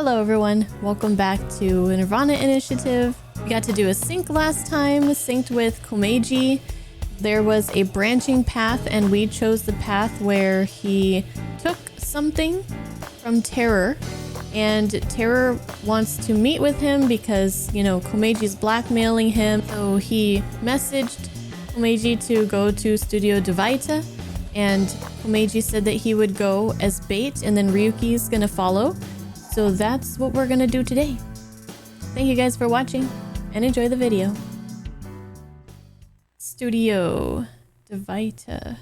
Hello everyone, welcome back to nirvanA Initiative. We got to do a sync last time, synced with Komeiji. There was a branching path and we chose the path where he took something from Terror. And Terror wants to meet with him because, you know, Komeiji's blackmailing him. So he messaged Komeiji to go to Studio Dita. And Komeiji said that he would go as bait and then Ryuki's gonna follow. So that's what we're gonna do today. Thank you guys for watching and enjoy the video. Studio Dita.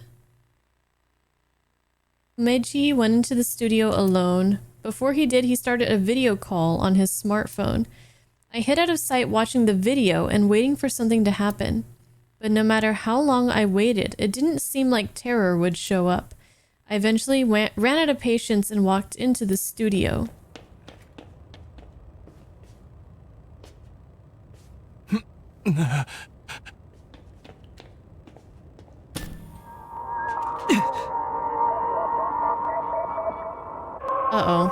Komeiji went into the studio alone. Before he did, he started a video call on his smartphone. I hid out of sight watching the video and waiting for something to happen. But no matter how long I waited, it didn't seem like Terror would show up. I eventually ran out of patience and walked into the studio. Uh-oh.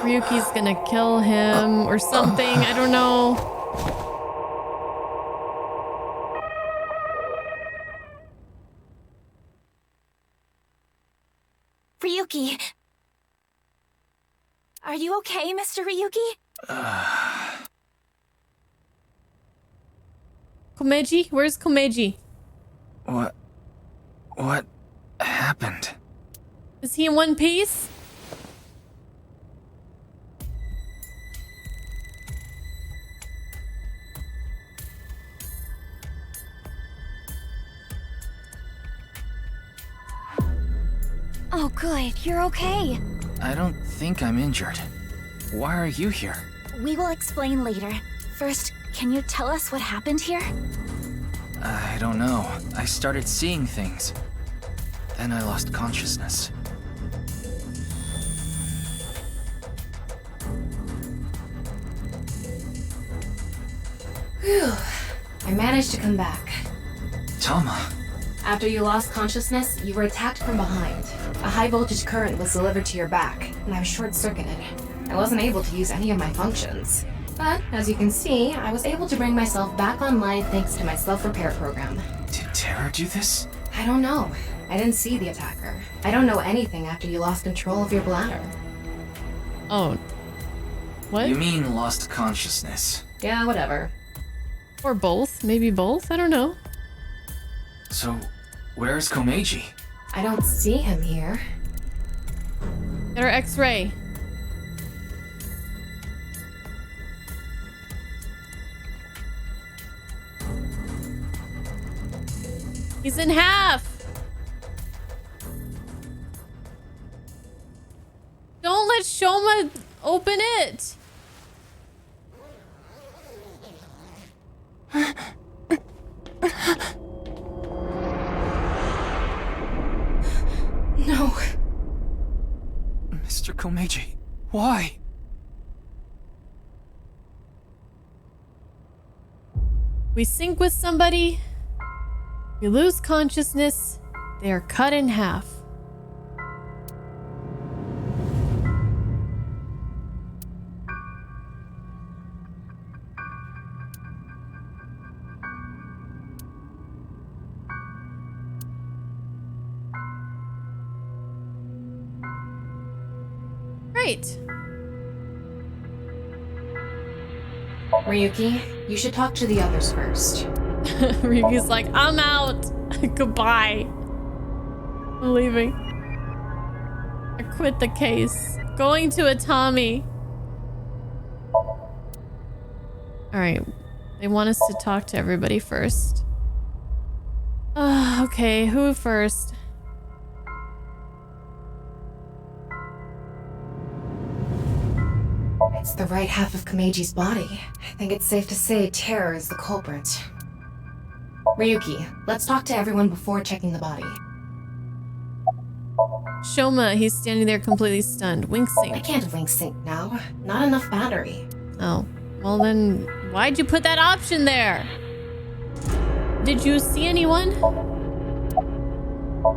Ryuki's gonna kill him or something, I don't know. Ryuki! Are you okay, Mr. Ryuki? Komeiji? Where's Komeiji? What happened? Is he in one piece? Oh good, you're okay. I don't think I'm injured. Why are you here? We will explain later. First, can you tell us what happened here? I don't know. I started seeing things. Then I lost consciousness. Whew. I managed to come back. Tama. After you lost consciousness, you were attacked from behind. A high voltage current was delivered to your back, and I was short-circuited. I wasn't able to use any of my functions. But, as you can see, I was able to bring myself back online thanks to my self-repair program. Did Terror do this? I don't know. I didn't see the attacker. I don't know anything after you lost control of your bladder. Oh. What? You mean lost consciousness? Yeah, whatever. Or both? Maybe both? I don't know. So, where's Komeiji? I don't see him here. Get our X-ray. He's in half. Don't let Shoma open it. No. Mr. Komeiji, why? We sync with somebody. We lose consciousness. They are cut in half. Right. Ryuki, you should talk to the others first. Ryuki's like, I'm out. Goodbye. I'm leaving. I quit the case. Going to Atami. Alright. They want us to talk to everybody first. Okay, who first? It's the right half of Komeiji's body. I think it's safe to say Terror is the culprit. Ryuki, let's talk to everyone before checking the body. Shoma, he's standing there completely stunned. Wink sync. I can't link sync now. Not enough battery. Oh, Well then, why'd you put that option there? Did you see anyone?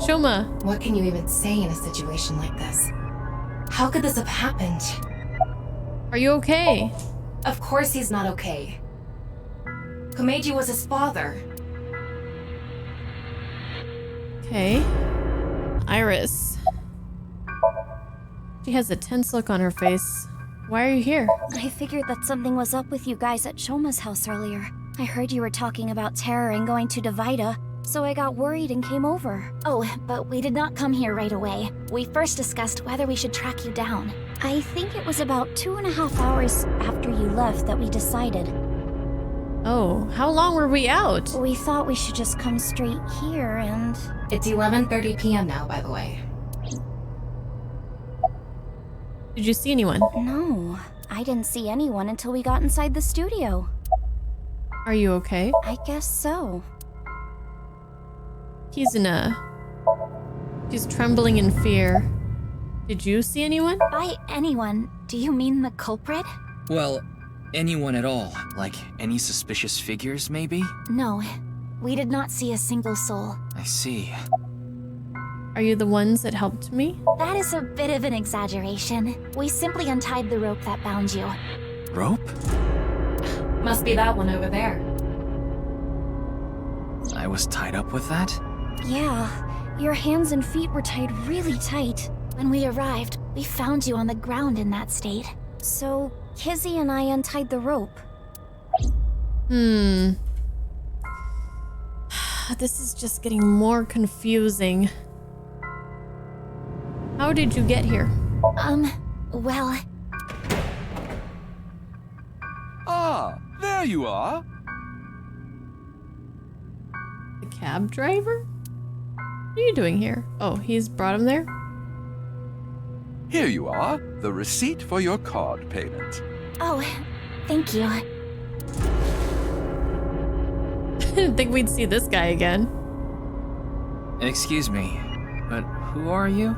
Shoma. What can you even say in a situation like this? How could this have happened? Are you okay? Of course he's not okay. Komeiji was his father. Okay. Iris. She has a tense look on her face. Why are you here? I figured that something was up with you guys at Shoma's house earlier. I heard you were talking about terror and going to Dita, so I got worried and came over. Oh, but we did not come here right away. We first discussed whether we should track you down. I think it was about 2.5 hours after you left that we decided. Oh, how long were we out? We thought we should just come straight here and... It's 11:30 p.m. now, by the way. Did you see anyone? No, I didn't see anyone until we got inside the studio. Are you okay? I guess so. Kizuna. She's trembling in fear. Did you see anyone? By anyone, do you mean the culprit? Well, anyone at all. Like, any suspicious figures, maybe? No, we did not see a single soul. I see. Are you the ones that helped me? That is a bit of an exaggeration. We simply untied the rope that bound you. Rope? Must be that one over there. I was tied up with that? Yeah, your hands and feet were tied really tight. When we arrived, we found you on the ground in that state. So, Kizzy and I untied the rope. This is just getting more confusing. How did you get here? Well... Ah, there you are. The cab driver? What are you doing here? Oh, he's brought him there? Here you are, the receipt for your card payment. Oh, thank you. I didn't think we'd see this guy again. Excuse me, but who are you?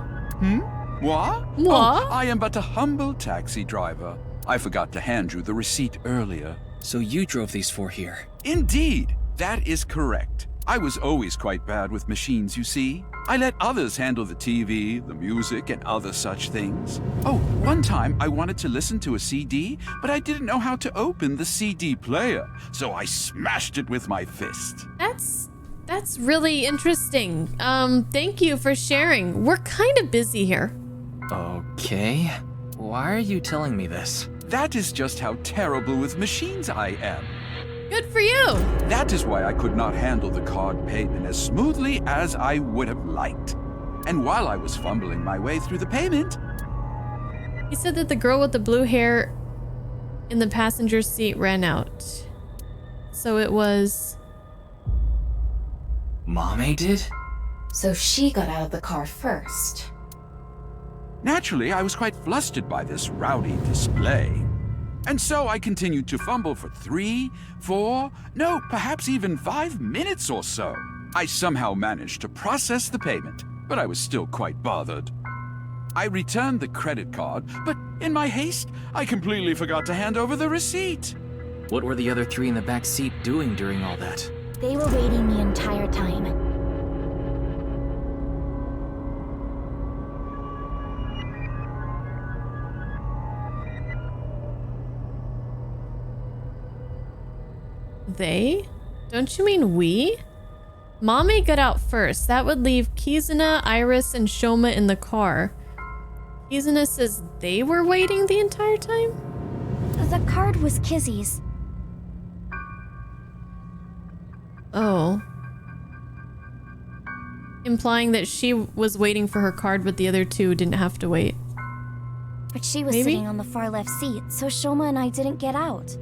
Moi? Moi? Oh, I am but a humble taxi driver. I forgot to hand you the receipt earlier. So you drove these four here. Indeed, that is correct. I was always quite bad with machines, you see. I let others handle the TV, the music, and other such things. Oh, one time I wanted to listen to a CD, but I didn't know how to open the CD player, so I smashed it with my fist. That's really interesting. Thank you for sharing. We're kind of busy here. Okay. Why are you telling me this? That is just how terrible with machines I am. Good for you. That is why I could not handle the card payment as smoothly as I would have liked. And while I was fumbling my way through the payment... He said that the girl with the blue hair in the passenger seat ran out. So it was... Mame did? So she got out of the car first. Naturally, I was quite flustered by this rowdy display. And so I continued to fumble for 3, 4, no, perhaps even 5 minutes or so. I somehow managed to process the payment, but I was still quite bothered. I returned the credit card, but in my haste, I completely forgot to hand over the receipt. What were the other three in the back seat doing during all that? They were waiting the entire time. They? Don't you mean we? Mame got out first. That would leave Kizuna, Iris, and Shoma in the car. Kizuna says they were waiting the entire time? The card was Kizzy's. Oh. Implying that she was waiting for her card, but the other two didn't have to wait. But she was Maybe? sitting on the far left seat, so Shoma and I didn't get out.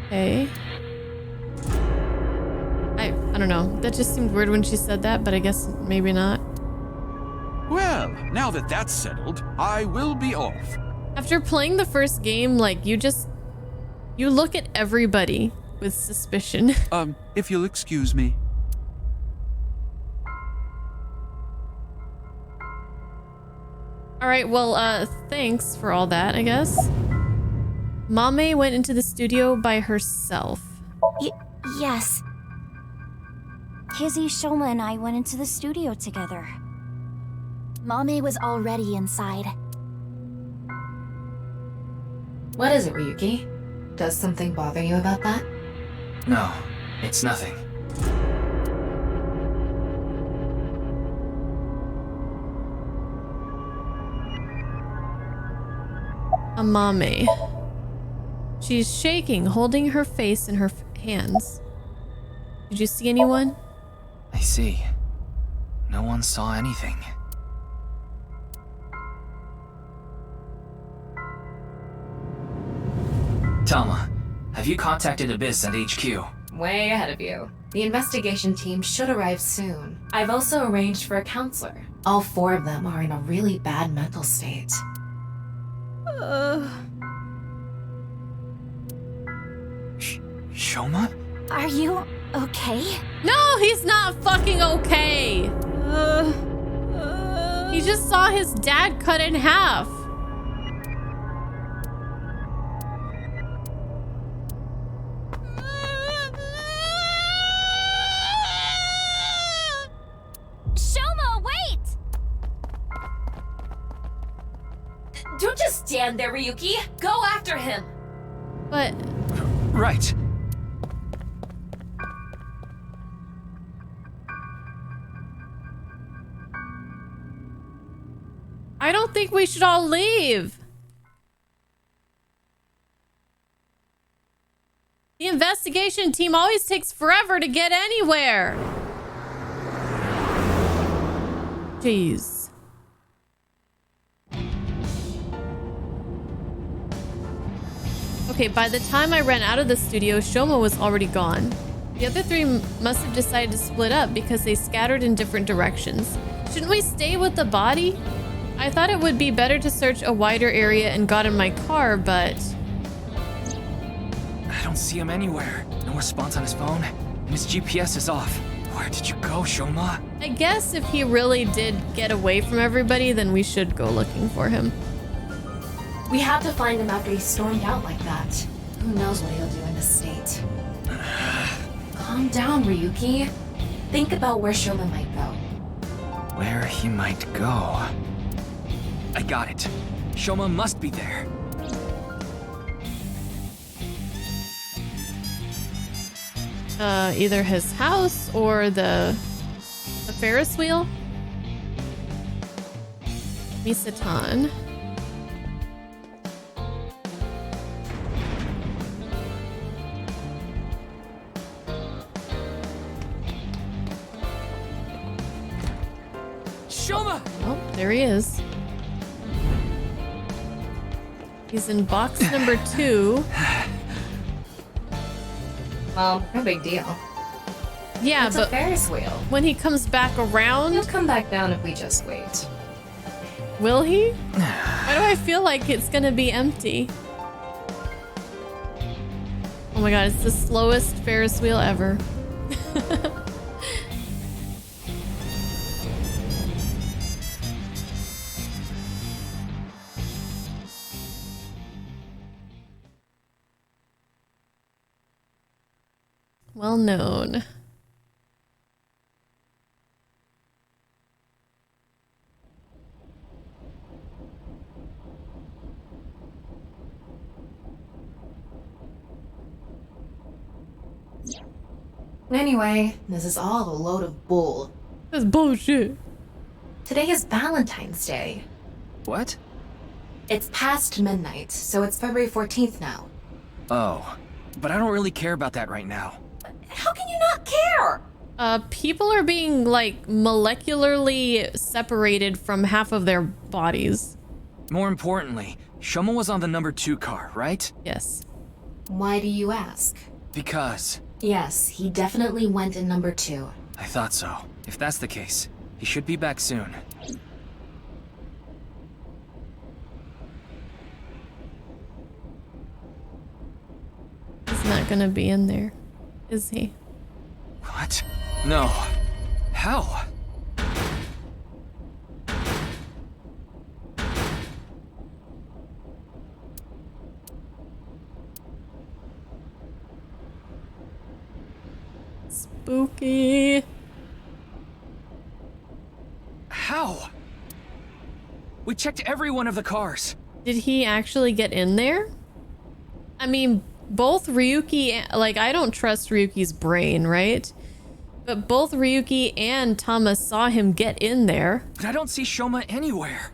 Okay. I don't know. That just seemed weird when she said that, but I guess maybe not. Well, now that that's settled, I will be off. After playing the first game, like, you look at everybody with suspicion. If you'll excuse me. All right, well, thanks for all that, I guess. Mame went into the studio by herself. Yes. Kizzy, Shoma, and I went into the studio together. Mame was already inside. What is it, Ryuki? Does something bother you about that? No, it's nothing. Amame. She's shaking, holding her face in her hands. Did you see anyone? I see. No one saw anything. Tama, have you contacted Abyss and HQ? Way ahead of you. The investigation team should arrive soon. I've also arranged for a counselor. All 4 of them are in a really bad mental state. Shoma? Are you okay? No, he's not fucking okay. He just saw his dad cut in half. Shoma, wait! Don't just stand there, Ryuki! Go after him! But Right. I don't think we should all leave. The investigation team always takes forever to get anywhere. Jeez. Okay, by the time I ran out of the studio, Shoma was already gone. The other 3 must have decided to split up because they scattered in different directions. Shouldn't we stay with the body? I thought it would be better to search a wider area and got in my car, but... I don't see him anywhere. No response on his phone, and his GPS is off. Where did you go, Shoma? I guess if he really did get away from everybody, then we should go looking for him. We have to find him after he stormed out like that. Who knows what he'll do in this state. Calm down, Ryuki. Think about where Shoma might go. Where he might go. I got it. Shoma must be there. Either his house or the Ferris wheel. Misatan. Shoma! Oh, there he is. He's in box number 2. Well, no big deal. Yeah, It's but a Ferris wheel. when he comes back around, He'll come back down if we just wait. will he? Why do I feel like it's gonna be empty? Oh my god, it's the slowest Ferris wheel ever. Well known. Anyway, this is all a load of bull. That's bullshit. Today is Valentine's Day. What? It's past midnight, so it's February 14th now. Oh, but I don't really care about that right now. How can you not care? People are being, like, molecularly separated from half of their bodies. More importantly, Shoma was on the number 2 car, right? Yes. Why do you ask? Because Yes, he definitely went in number 2. I thought so. If that's the case, he should be back soon. He's not gonna be in there, is he? What? No. How? Spooky. How? We checked every one of the cars. Did he actually get in there? I mean, both Ryuki, like, I don't trust Ryuki's brain, right? But both Ryuki and Tama saw him get in there. But I don't see Shoma anywhere.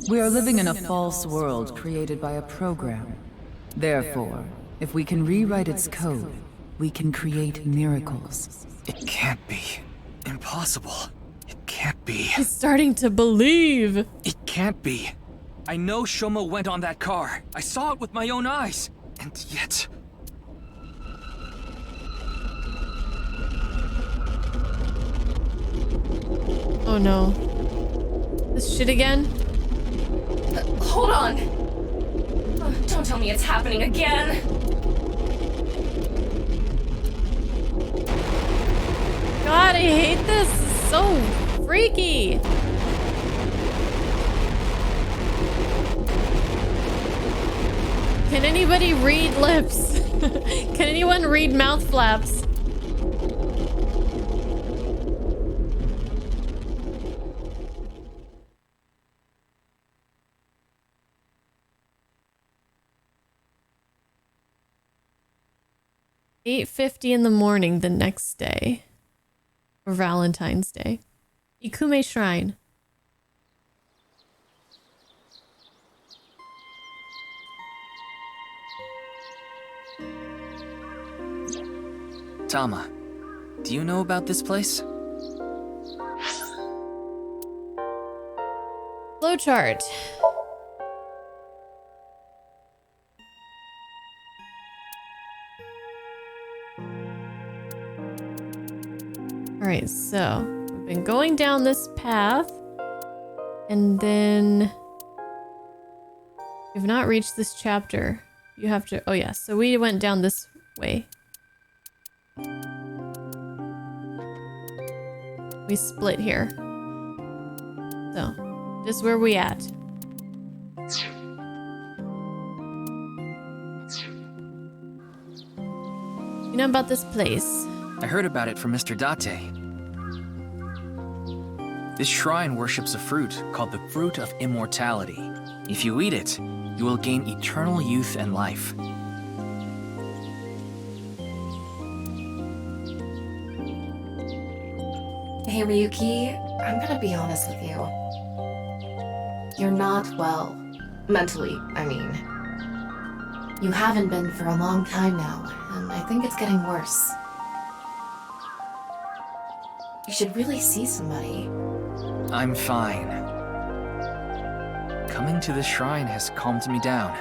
We are living in a false world created by a program. Therefore, if we can rewrite its code, we can create miracles. It can't be. Impossible. It can't be. He's starting to believe. It can't be. I know Shoma went on that car. I saw it with my own eyes. And yet... Oh no. This shit again? Hold on! Don't tell me it's happening again! God, I hate this. It's so freaky. Can anybody read lips? Can anyone read mouth flaps? $8:50 in the morning the next day. For Valentine's Day. Ikume Shrine. Tama, do you know about this place? Flowchart. Alright, so we've been going down this path, and then we've not reached this chapter. You have to, oh yeah, so we went down this way. We split here. So, this is where we at. You know about this place? I heard about it from Mr. Date. This shrine worships a fruit called the Fruit of Immortality. If you eat it, you will gain eternal youth and life. Hey Ryuki, I'm gonna be honest with you. You're not well. Mentally, I mean. You haven't been for a long time now, and I think it's getting worse. You should really see somebody. I'm fine. Coming to this shrine has calmed me down.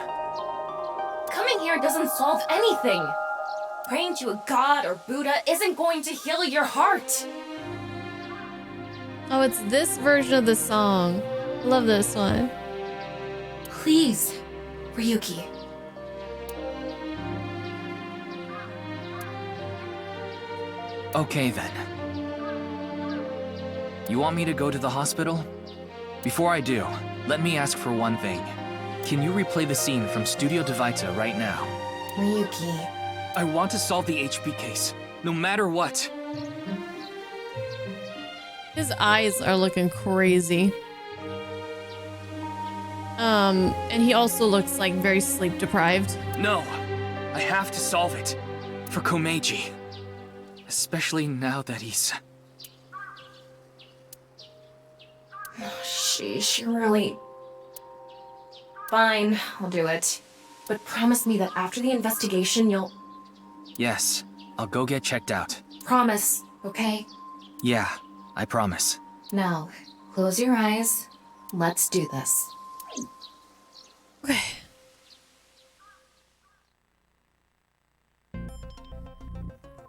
Coming here doesn't solve anything. Praying to a god or Buddha isn't going to heal your heart. Oh, it's this version of the song. Love this one. Please, Ryuki. Okay then. You want me to go to the hospital? Before I do, let me ask for one thing. Can you replay the scene from Studio Dita right now? Ryuki. I want to solve the HP case, no matter what. His eyes are looking crazy. And he also looks like very sleep deprived. No, I have to solve it. For Komeiji. Especially now that he's... Sheesh, really... Fine, I'll do it. But promise me that after the investigation you'll... Yes, I'll go get checked out. Promise, okay? Yeah, I promise. Now, close your eyes. Let's do this. Okay.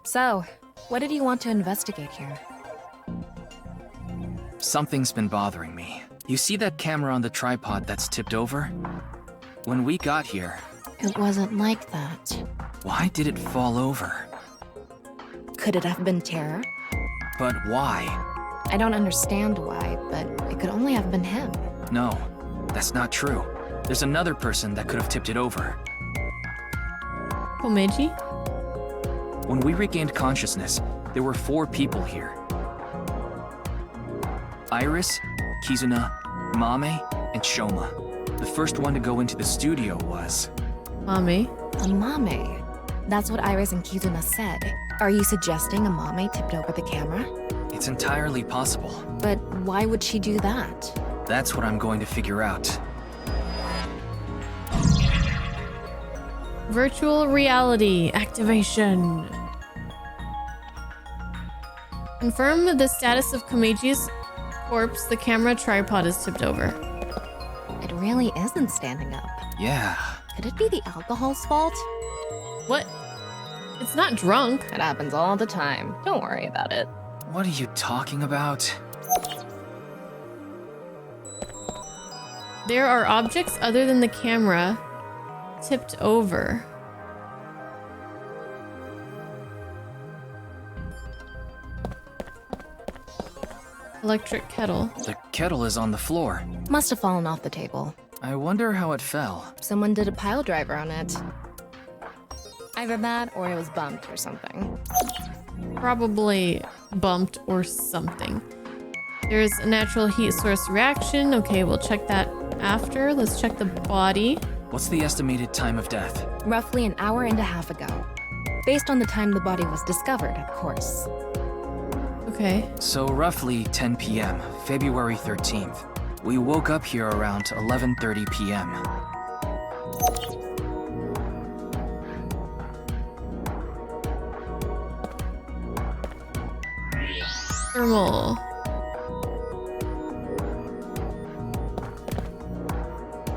So, what did you want to investigate here? Something's been bothering me. You see that camera on the tripod that's tipped over? When we got here... It wasn't like that. Why did it fall over? Could it have been terror? But why? I don't understand why, but it could only have been him. No, that's not true. There's another person that could have tipped it over. Komeiji? When we regained consciousness, there were 4 people here. Iris, Kizuna, Mame, and Shoma. The first one to go into the studio was... Mommy. A mame. That's what Iris and Kizuna said. Are you suggesting a mame tipped over the camera? It's entirely possible. But why would she do that? That's what I'm going to figure out. Virtual reality activation. Confirm the status of Komeji's corpse. The camera tripod is tipped over. It really isn't standing up. Yeah. Could it be the alcohol's fault? What? It's not drunk. It happens all the time. Don't worry about it. What are you talking about? There are objects other than the camera tipped over. Electric kettle. The kettle is on the floor. Must have fallen off the table. I wonder how it fell. Someone did a pile driver on it. Either that or it was bumped or something. Probably bumped or something. There's a natural heat source reaction. Okay, we'll check that after. Let's check the body. What's the estimated time of death? Roughly an hour and a half ago. Based on the time the body was discovered, of course. Okay. So roughly 10 p.m., February 13th. We woke up here around 11:30 p.m. Thermal.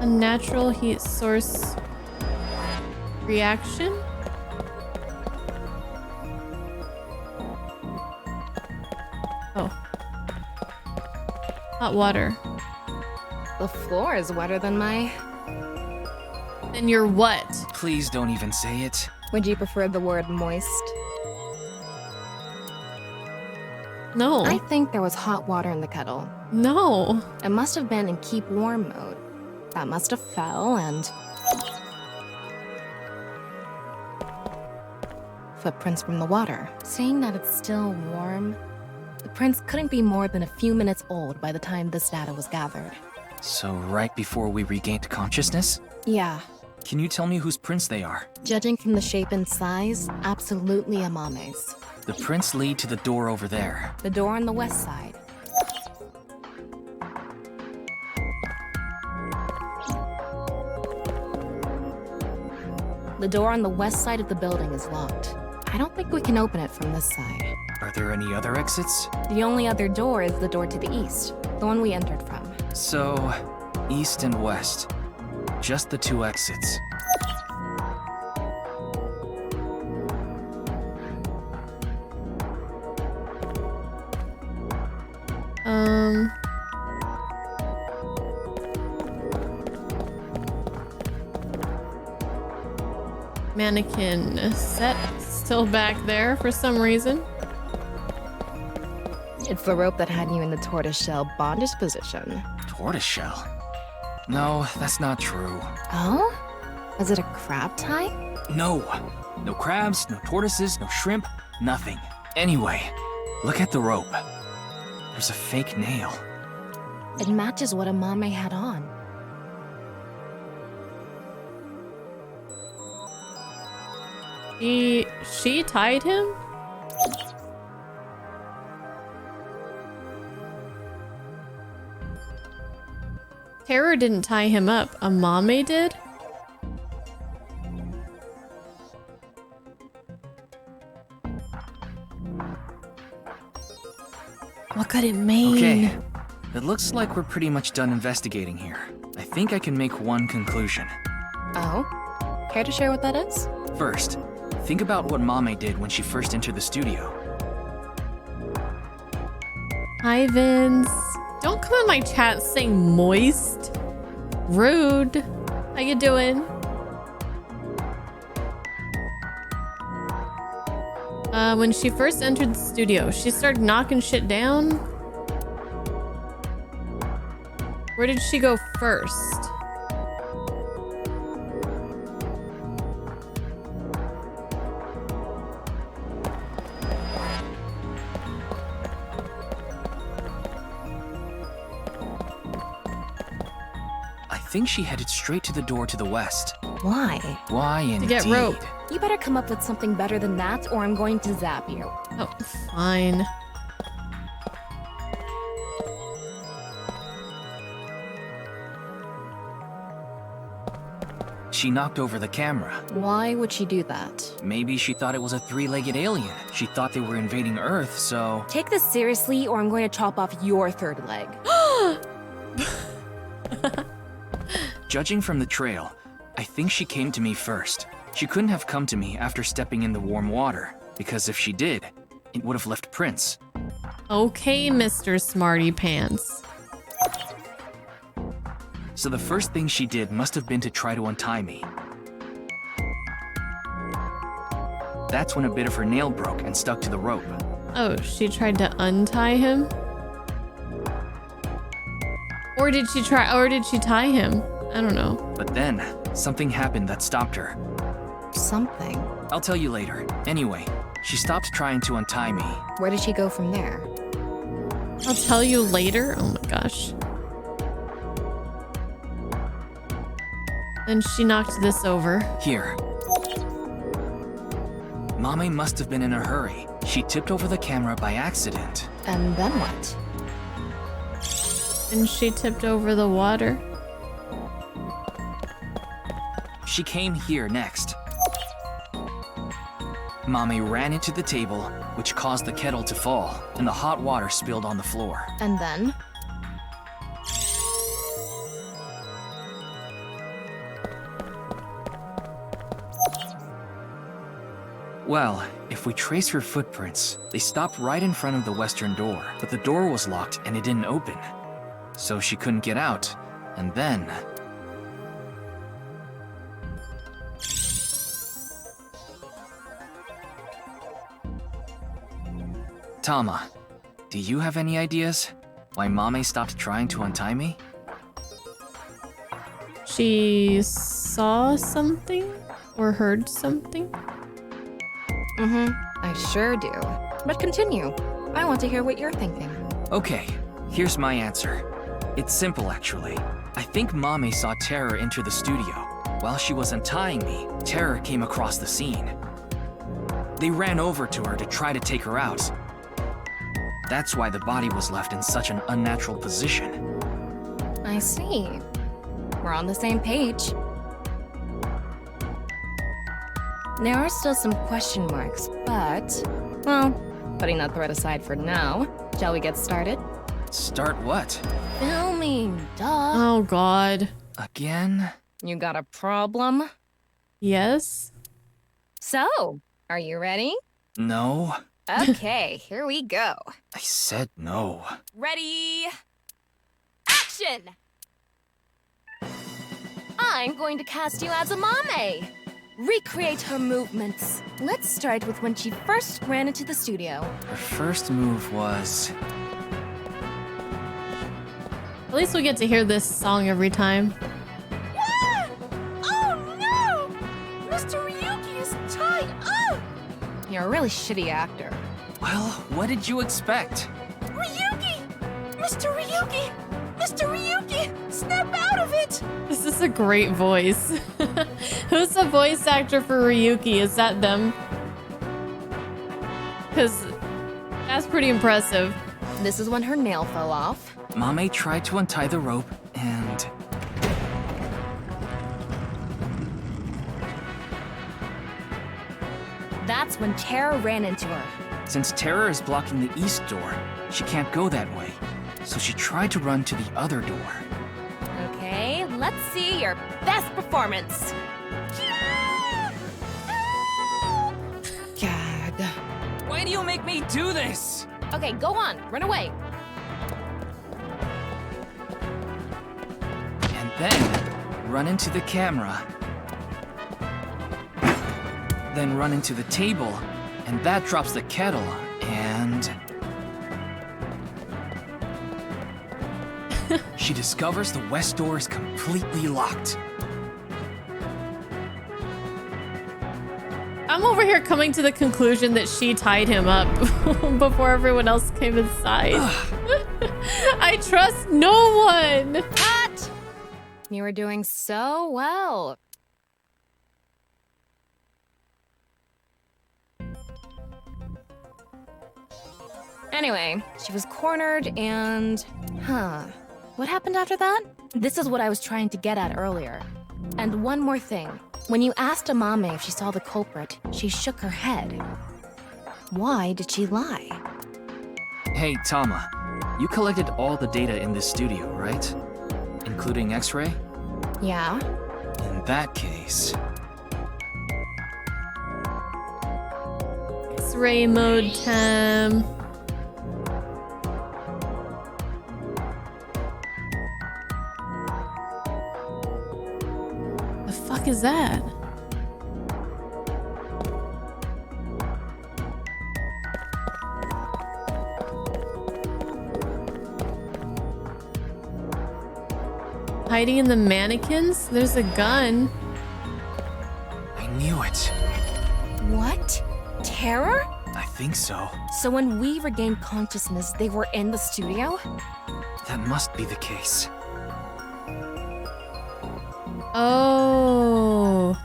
A natural heat source reaction? Oh. Hot water. The floor is wetter than my... Then you're what? Please don't even say it. Would you prefer the word moist? No. I think there was hot water in the kettle. No. It must have been in keep warm mode. That must have fell and... Footprints from the water. Saying that it's still warm, the prints couldn't be more than a few minutes old by the time this data was gathered. So right before we regained consciousness? Yeah. Can you tell me whose prints they are? Judging from the shape and size, absolutely a mame's. The prints lead to the door over there. The door on the west side. The door on the west side of the building is locked. I don't think we can open it from this side. Are there any other exits? The only other door is the door to the east, the one we entered from. So, east and west. Just the 2 exits. Mannequin set still back there for some reason. It's the rope that had you in the tortoiseshell bondage position. Tortoiseshell? No, that's not true. Oh? Was it a crab tie? No. No crabs, no tortoises, no shrimp, nothing. Anyway, look at the rope. There's a fake nail. It matches what Amame had on. She tied him? Terror didn't tie him up. Amame did? What could it mean? Okay, it looks like we're pretty much done investigating here. I think I can make one conclusion. Oh? Care to share what that is? First, think about what Mame did when she first entered the studio. Hi, Vince. Don't come in my chat saying moist. Rude. How you doing? When she first entered the studio, she started knocking shit down. Where did she go first? think she headed straight to the door to the west. Why? Why indeed? To get rope. You better come up with something better than that, or I'm going to zap you. Oh, fine. She knocked over the camera. Why would she do that? Maybe she thought it was a three-legged alien. She thought they were invading Earth, so... Take this seriously, or I'm going to chop off your third leg. Judging from the trail, I think she came to me first. She couldn't have come to me after stepping in the warm water, because if she did, it would have left prints. Okay, Mr. Smarty Pants. So the first thing she did must have been to try to untie me. That's when a bit of her nail broke and stuck to the rope. Oh, she tried to untie him? Or did she tie him? I don't know. But then, something happened that stopped her. Something. I'll tell you later. Anyway, she stopped trying to untie me. Where did she go from there? I'll tell you later. Oh my gosh. Then she knocked this over. Here. Mame must have been in a hurry. She tipped over the camera by accident. And then what? And she tipped over the water. She came here next. Mame ran into the table, which caused the kettle to fall, and the hot water spilled on the floor. And then? Well, if we trace her footprints, they stopped right in front of the western door, but the door was locked and it didn't open. So she couldn't get out, and then... Tama, do you have any ideas why Mame stopped trying to untie me? She saw something or heard something? I sure do. But continue. I want to hear what you're thinking. Okay, here's my answer. It's simple, actually. I think Mame saw Terror enter the studio. While she was untying me, Terror came across the scene. They ran over to her to try to take her out. That's why the body was left in such an unnatural position. I see. We're on the same page. There are still some question marks, but... Well, putting that thread aside for now, shall we get started? Start what? Filming, duh. Oh god. Again? You got a problem? Yes? So, are you ready? No. Okay, here we go. I said no. Ready? Action! I'm going to cast you as a Mame. Recreate her movements. Let's start with when she first ran into the studio. Her first move was... At least we get to hear this song every time. Ah! Oh no! Mr. Ryuki is tied up! You're a really shitty actor. Well, what did you expect? Ryuki! Mr. Ryuki! Mr. Ryuki! Snap out of it! This is a great voice. Who's the voice actor for Ryuki? Is that them? Because that's pretty impressive. This is when her nail fell off. Mame tried to untie the rope, and... That's when Terror ran into her. Since Terror is blocking the east door, she can't go that way. So she tried to run to the other door. Okay, let's see your best performance. God. Why do you make me do this? Okay, go on, run away. And then, run into the camera. Then run into the table, and that drops the kettle, and... She discovers the west door is completely locked. I'm over here coming to the conclusion that she tied him up before everyone else came inside. I trust no one. Cut! You were doing so well. Anyway, she was cornered and... What happened after that? This is what I was trying to get at earlier. And one more thing. When you asked Amame if she saw the culprit, she shook her head. Why did she lie? Hey, Tama. You collected all the data in this studio, right? Including X-ray? Yeah? In that case... X-ray mode time. The fuck is that? Hiding in the mannequins? There's a gun. I knew it. What? Terror? I think so. So when we regained consciousness, they were in the studio? That must be the case. Oh.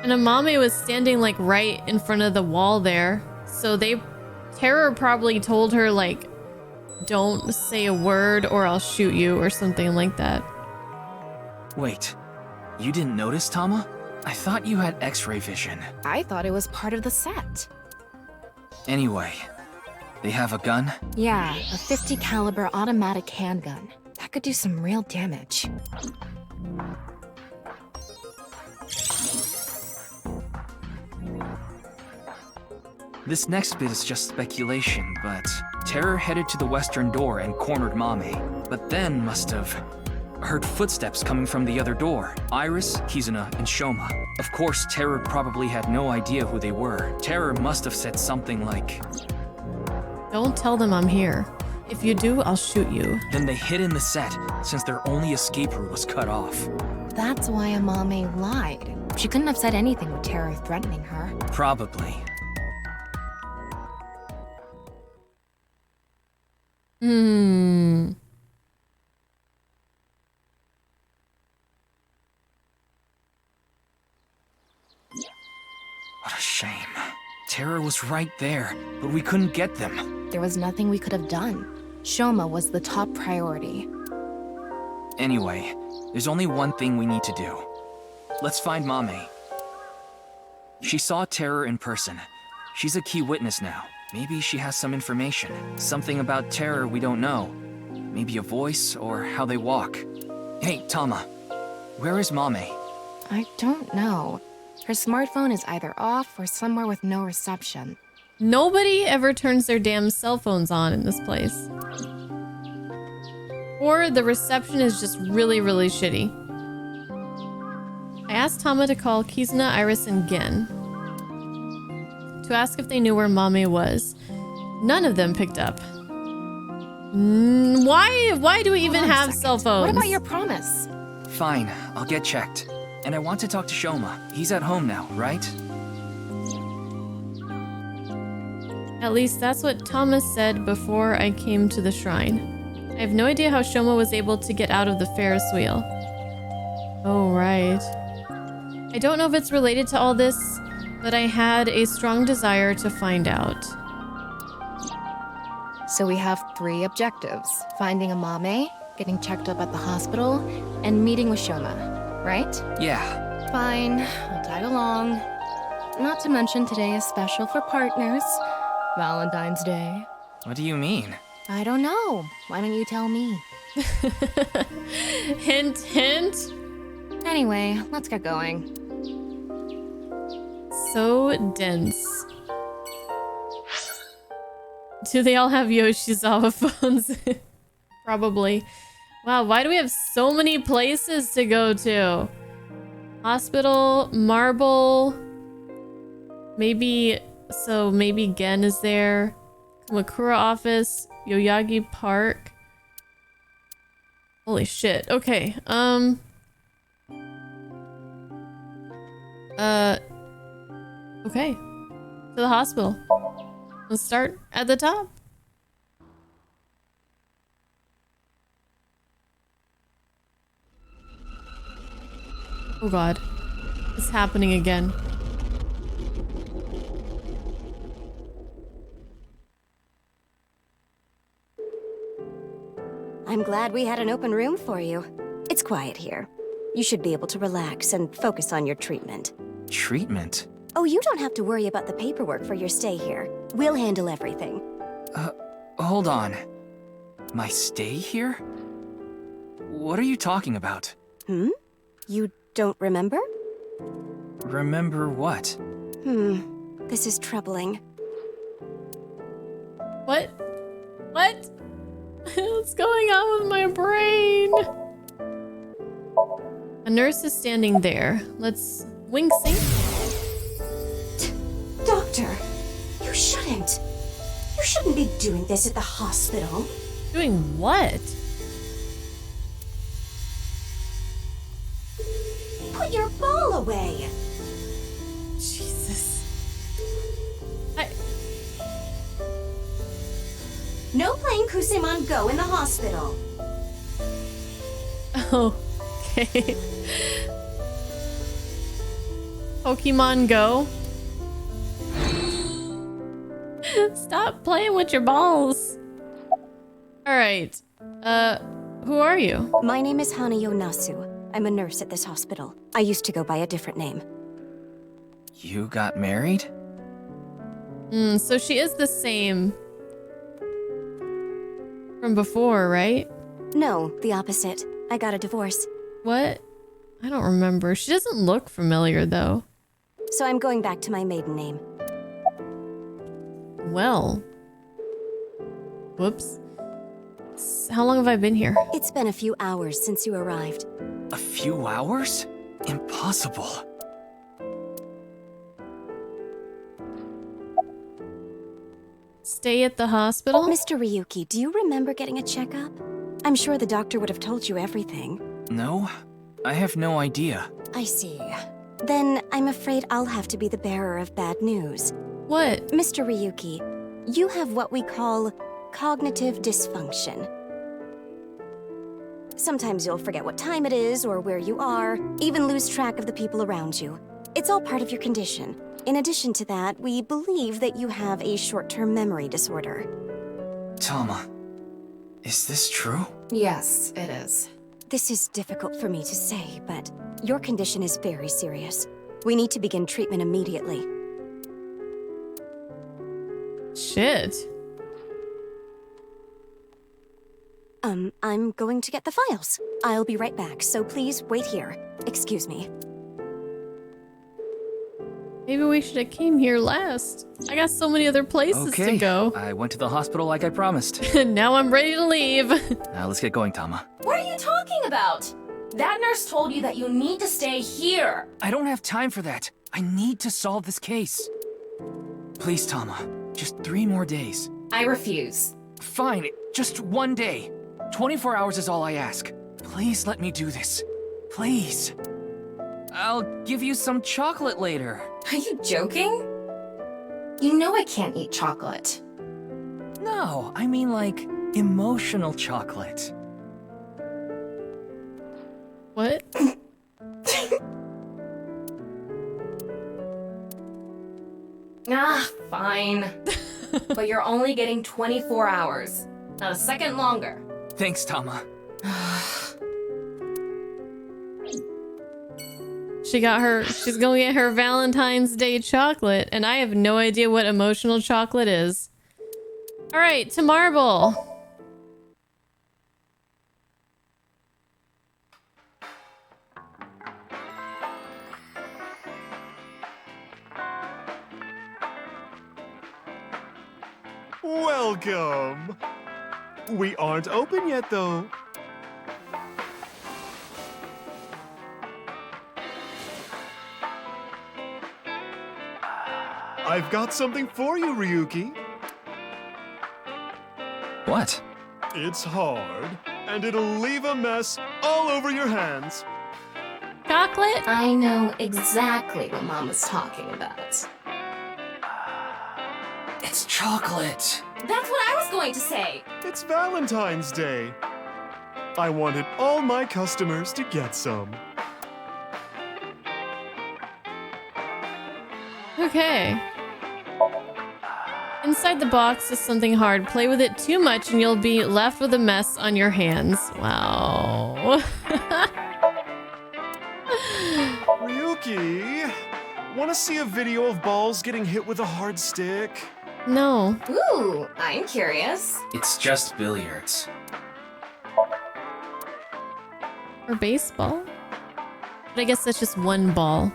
And Amame was standing like right in front of the wall there. So Terror probably told her like, don't say a word or I'll shoot you or something like that. Wait, you didn't notice, Tama? I thought you had X-ray vision. I thought it was part of the set. Anyway, they have a gun? Yeah, a 50 caliber automatic handgun. That could do some real damage. This next bit is just speculation, but Terror headed to the western door and cornered Mame, but then must have heard footsteps coming from the other door. Iris, Kizuna, and Shoma. Of course, Terror probably had no idea who they were. Terror must have said something like, Don't tell them I'm here. If you do, I'll shoot you. Then they hid in the set, since their only escape route was cut off. That's why Amame lied. She couldn't have said anything with Terror threatening her. Probably. What a shame. Terror was right there, but we couldn't get them. There was nothing we could have done. Shoma was the top priority. Anyway, there's only one thing we need to do. Let's find Mame. She saw Terror in person. She's a key witness now. Maybe she has some information. Something about Terror we don't know. Maybe a voice or how they walk. Hey, Tama. Where is Mame? I don't know. Her smartphone is either off or somewhere with no reception. Nobody ever turns their damn cell phones on in this place. Or the reception is just really, really shitty. I asked Tama to call Kizuna, Iris, and Gen to ask if they knew where Mame was. None of them picked up. Why do we even have cell phones? What about your promise? Fine, I'll get checked. And I want to talk to Shoma. He's at home now, right? At least that's what Thomas said before I came to the shrine. I have no idea how Shoma was able to get out of the Ferris wheel. Oh, right. I don't know if it's related to all this, but I had a strong desire to find out. So we have 3 objectives. Finding Amame, getting checked up at the hospital, and meeting with Shoma, right? Yeah. Fine, I'll tag along. Not to mention today is special for partners. Valentine's Day. What do you mean? I don't know. Why don't you tell me? Hint, hint. Anyway, let's get going. So dense. Do they all have Yoshizawa phones? Probably. Wow, why do we have so many places to go to? Hospital, Marble. Maybe Gen is there. Kamakura office, Yoyagi Park. Holy shit. Okay. Okay. To the hospital. Let's start at the top. Oh god. It's happening again. I'm glad we had an open room for you. It's quiet here. You should be able to relax and focus on your treatment. Treatment? Oh, you don't have to worry about the paperwork for your stay here. We'll handle everything. Hold on. My stay here? What are you talking about? You don't remember? Remember what? This is troubling. What? What? What's going on with my brain? A nurse is standing there. Let's wink sync. Doctor, you shouldn't. You shouldn't be doing this at the hospital. Doing what? Put your ball away. Jesus. No playing Kusemon Go in the hospital. Okay. Pokemon Go. Stop playing with your balls. Alright. Who are you? My name is Hanayo Nasu. I'm a nurse at this hospital. I used to go by a different name. You got married? So she is the same from before, right? No, the opposite. I got a divorce. What? I don't remember. She doesn't look familiar, though. So I'm going back to my maiden name. Well. Whoops. How long have I been here? It's been a few hours since you arrived. A few hours? Impossible. Stay at the hospital? Mr. Ryuki, do you remember getting a checkup? I'm sure the doctor would have told you everything. No, I have no idea. I see. Then I'm afraid I'll have to be the bearer of bad news. What? Mr. Ryuki, you have what we call cognitive dysfunction. Sometimes you'll forget what time it is or where you are, even lose track of the people around you. It's all part of your condition. In addition to that, we believe that you have a short-term memory disorder. Tama, is this true? Yes, it is. This is difficult for me to say, but your condition is very serious. We need to begin treatment immediately. Shit. I'm going to get the files. I'll be right back, so please wait here. Excuse me. Maybe we should have came here last. I got so many other places to go. I went to the hospital like I promised. Now I'm ready to leave. Now let's get going, Tama. What are you talking about? That nurse told you that you need to stay here. I don't have time for that. I need to solve this case. Please, Tama, just 3 more days. I refuse. Fine, just 1 day. 24 hours is all I ask. Please let me do this. Please. I'll give you some chocolate later. Are you joking? You know I can't eat chocolate. No, I mean like emotional chocolate. What? Ah, fine. But you're only getting 24 hours. Not a second longer. Thanks, Tama. She's gonna get her Valentine's Day chocolate, and I have no idea what emotional chocolate is. Alright, to Marble. Welcome! We aren't open yet, though. I've got something for you, Ryuki. What? It's hard, and it'll leave a mess all over your hands. Chocolate? I know exactly what Mom was talking about. It's chocolate. That's what I was going to say. It's Valentine's Day. I wanted all my customers to get some. Okay. Inside the box is something hard. Play with it too much and you'll be left with a mess on your hands. Wow. Ryuki, want to see a video of balls getting hit with a hard stick? No. Ooh, I'm curious. It's just billiards. Or baseball? But I guess that's just one ball.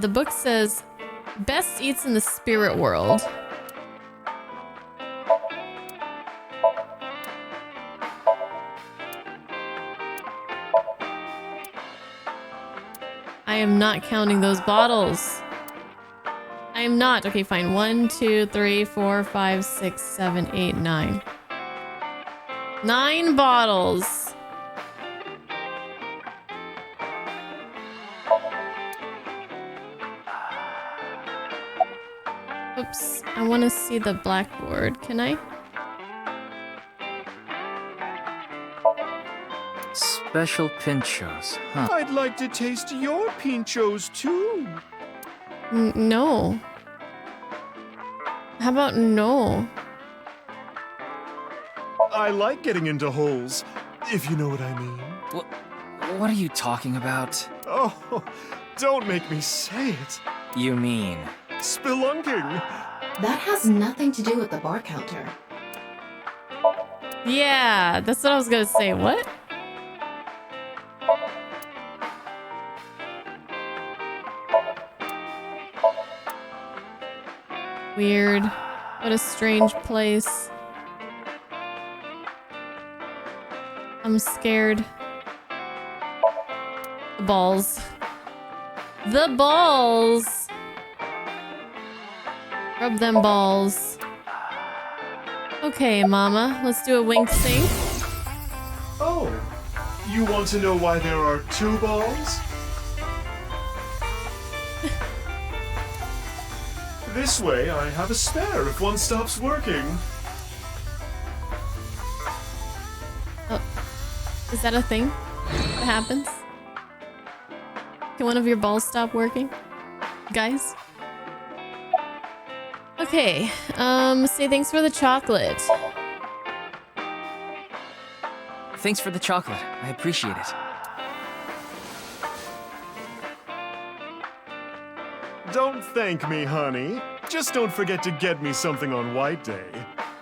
The book says, best eats in the spirit world. I am not counting those bottles. I am not. Okay, fine. 1, 2, 3, 4, 5, 6, 7, 8, 9. 9 bottles. Oops. I want to see the blackboard. Can I? Special pinchos, huh? I'd like to taste your pinchos too. No. How about no? I like getting into holes, if you know what I mean. What are you talking about? Oh, don't make me say it. You mean? Spelunking. That has nothing to do with the bar counter. Yeah, that's what I was gonna say. What? Weird. What a strange place. I'm scared. The balls. The balls! Rub them balls. Okay, Mama, let's do a wink sync. Oh, you want to know why there are 2 balls? This way, I have a spare if one stops working. Oh, is that a thing? What happens? Can one of your balls stop working? Guys? Okay, say thanks for the chocolate. Thanks for the chocolate. I appreciate it. Don't thank me, honey. Just don't forget to get me something on White Day.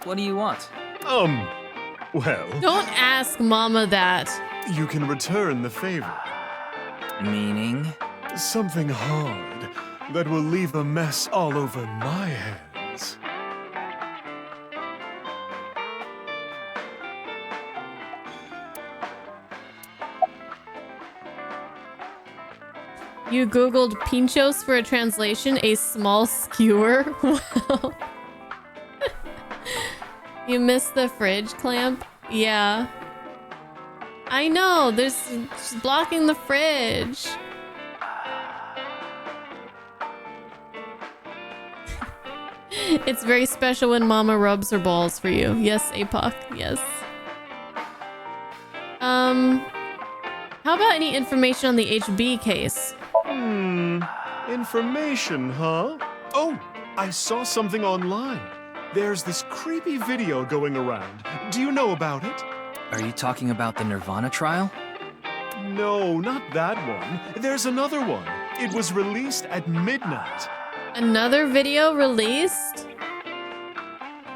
What do you want? Well... Don't ask Mama that. You can return the favor. Meaning? Something hard that will leave a mess all over my hands. You googled pinchos for a translation, a small skewer? Wow. You missed the fridge clamp? Yeah. I know, she's blocking the fridge. It's very special when Mama rubs her balls for you. Yes, APOC, yes. How about any information on the HB case? Information, huh? Oh, I saw something online. There's this creepy video going around. Do you know about it? Are you talking about the nirvanA trial? No, not that one. There's another one. It was released at midnight. Another video released?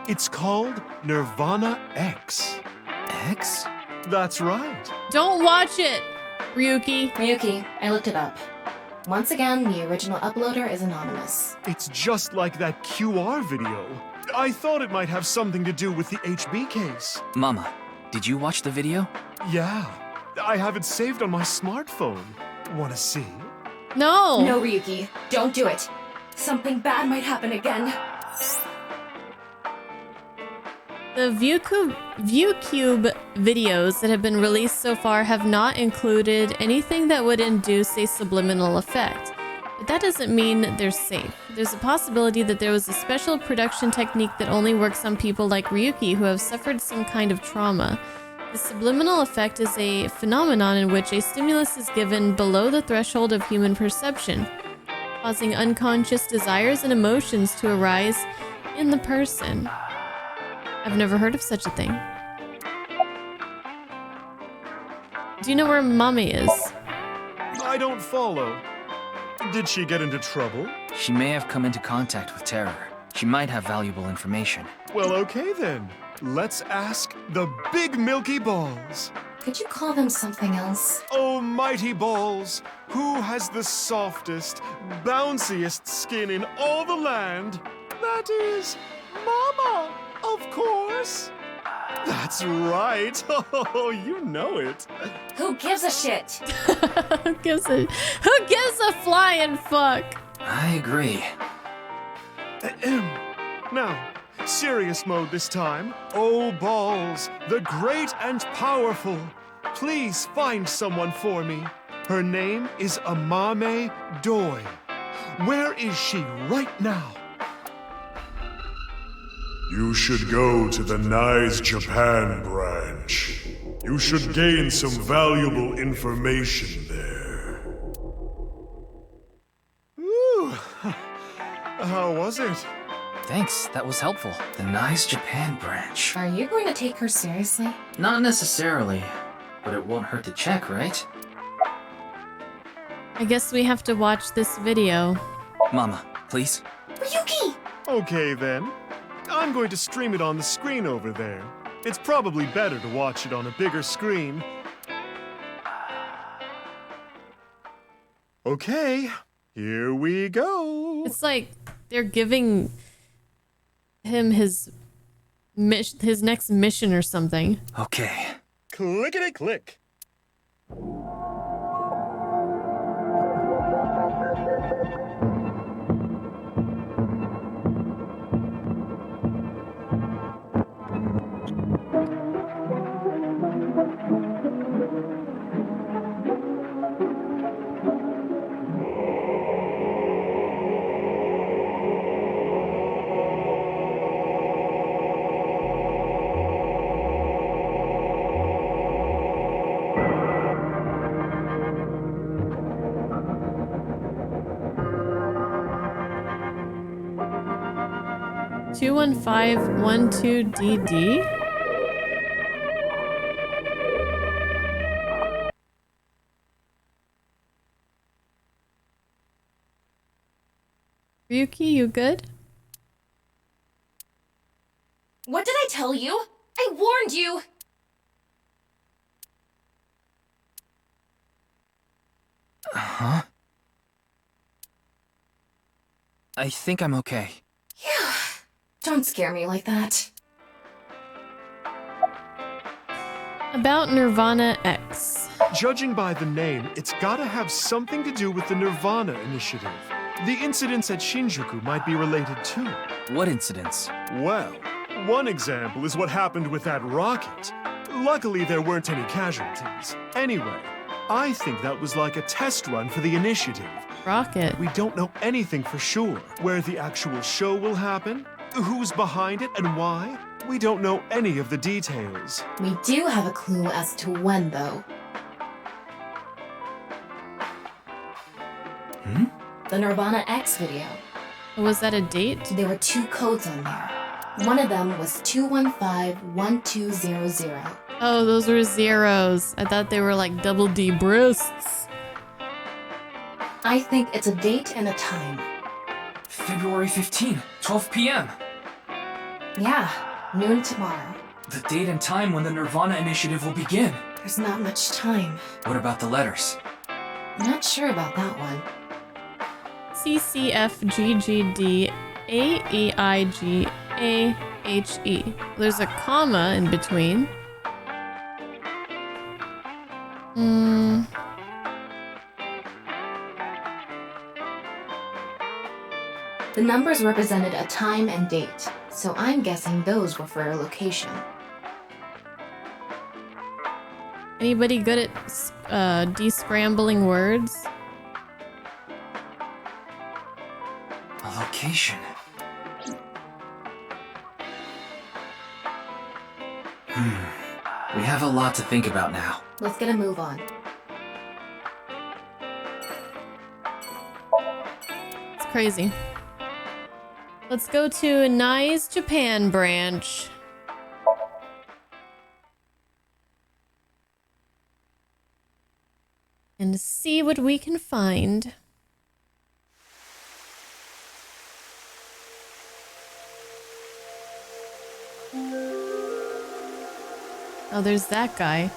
It's called nirvanA X. X? That's right. Don't watch it, Ryuki. Ryuki, I looked it up. Once again, the original uploader is anonymous. It's just like that QR video. I thought it might have something to do with the HB case. Mama, did you watch the video? Yeah, I have it saved on my smartphone. Wanna see? No. No, Ryuki, don't do it. Something bad might happen again. The ViewCube videos that have been released so far have not included anything that would induce a subliminal effect. But that doesn't mean they're safe. There's a possibility that there was a special production technique that only works on people like Ryuki who have suffered some kind of trauma. The subliminal effect is a phenomenon in which a stimulus is given below the threshold of human perception, causing unconscious desires and emotions to arise in the person. I've never heard of such a thing. Do you know where Mommy is? I don't follow. Did she get into trouble? She may have come into contact with terror. She might have valuable information. Well, okay then. Let's ask the big milky balls. Could you call them something else? Oh, mighty balls, who has the softest, bounciest skin in all the land? That is Mama, of course. That's right. Oh, you know it. Who gives a shit? Who gives a flying fuck? I agree. Now, serious mode this time. Oh, balls, the great and powerful. Please find someone for me. Her name is Amame Doi. Where is she right now? You should go to the NICE Japan branch. You should gain some valuable information there. Ooh, how was it? Thanks, that was helpful. The NICE Japan branch. Are you going to take her seriously? Not necessarily, but it won't hurt to check, right? I guess we have to watch this video. Mama, please. Ryuki! Okay then. I'm going to stream it on the screen over there. It's probably better to watch it on a bigger screen. Okay, here we go. It's like they're giving him his next mission or something. Okay. Clickety-click. 21512DD? Ryuki, you good? What did I tell you? I warned you! Huh? I think I'm okay. Yeah. Don't scare me like that. About nirvanA X. Judging by the name, it's gotta have something to do with the nirvanA initiative. The incidents at Shinjuku might be related too. What incidents? Well, one example is what happened with that rocket. Luckily, there weren't any casualties. Anyway, I think that was like a test run for the initiative. Rocket. We don't know anything for sure. Where the actual show will happen, who's behind it and why. We don't know any of the details. We do have a clue as to when, though. The nirvanA X video. Was that a date? There were 2 codes on there. One of them was 2151200. Oh, those were zeros. I thought they were like double D breasts. I think it's a date and a time. February 15, 12 p.m. Yeah, noon tomorrow. The date and time when the nirvanA initiative will begin. There's not much time. What about the letters? Not sure about that one. CCFGGDAEIGAHE. There's a comma in between. The numbers represented a time and date, so I'm guessing those were for a location. Anybody good at descrambling words? A location. We have a lot to think about now. Let's get a move on. It's crazy. Let's go to Nye's Japan branch. And see what we can find. Oh, there's that guy.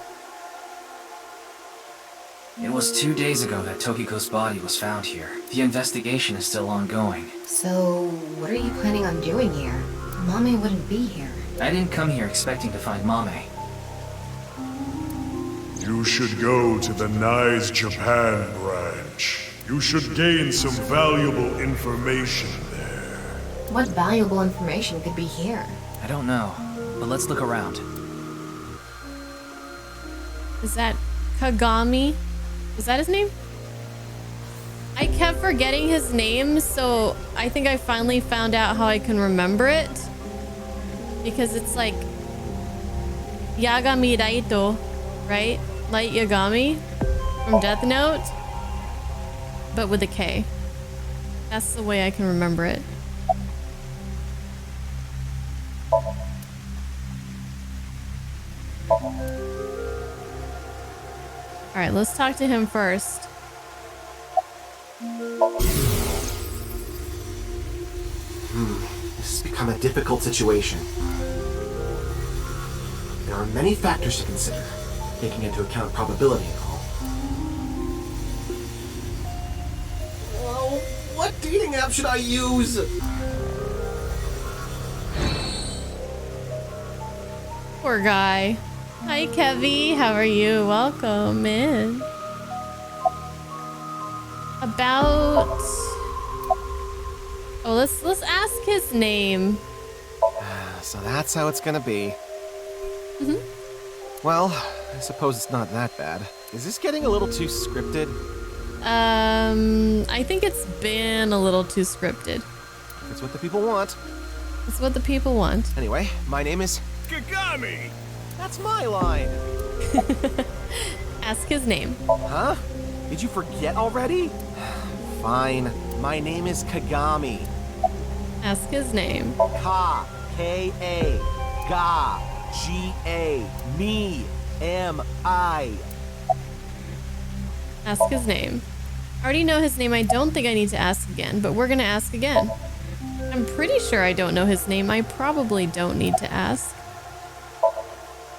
It was 2 days ago that Tokiko's body was found here. The investigation is still ongoing. So, what are you planning on doing here? Mame wouldn't be here. I didn't come here expecting to find Mame. You should go to the Nye's Japan branch. You should gain some valuable information there. What valuable information could be here? I don't know, but let's look around. Is that Kagami? Is that his name? I kept forgetting his name, so I think I finally found out how I can remember it. Because it's like Yagami Raito, right? Light Yagami from Death Note, but with a K. That's the way I can remember it. All right, let's talk to him first. This has become a difficult situation. There are many factors to consider, taking into account probability and all. Oh, what dating app should I use? Poor guy. Hi, Kevy. How are you? Welcome in. About... Oh, let's ask his name. So that's how it's gonna be. Mm-hmm. Well, I suppose it's not that bad. Is this getting a little too scripted? I think it's been a little too scripted. That's what the people want. It's what the people want. Anyway, my name is Kagami. That's my line. Ask his name. Huh? Did you forget already? Fine. My name is Kagami. Ask his name. Ka. K-A. Ga. G-A. Me. M-I. Ask his name. I already know his name. I don't think I need to ask again, but we're gonna ask again. I'm pretty sure I don't know his name. I probably don't need to ask.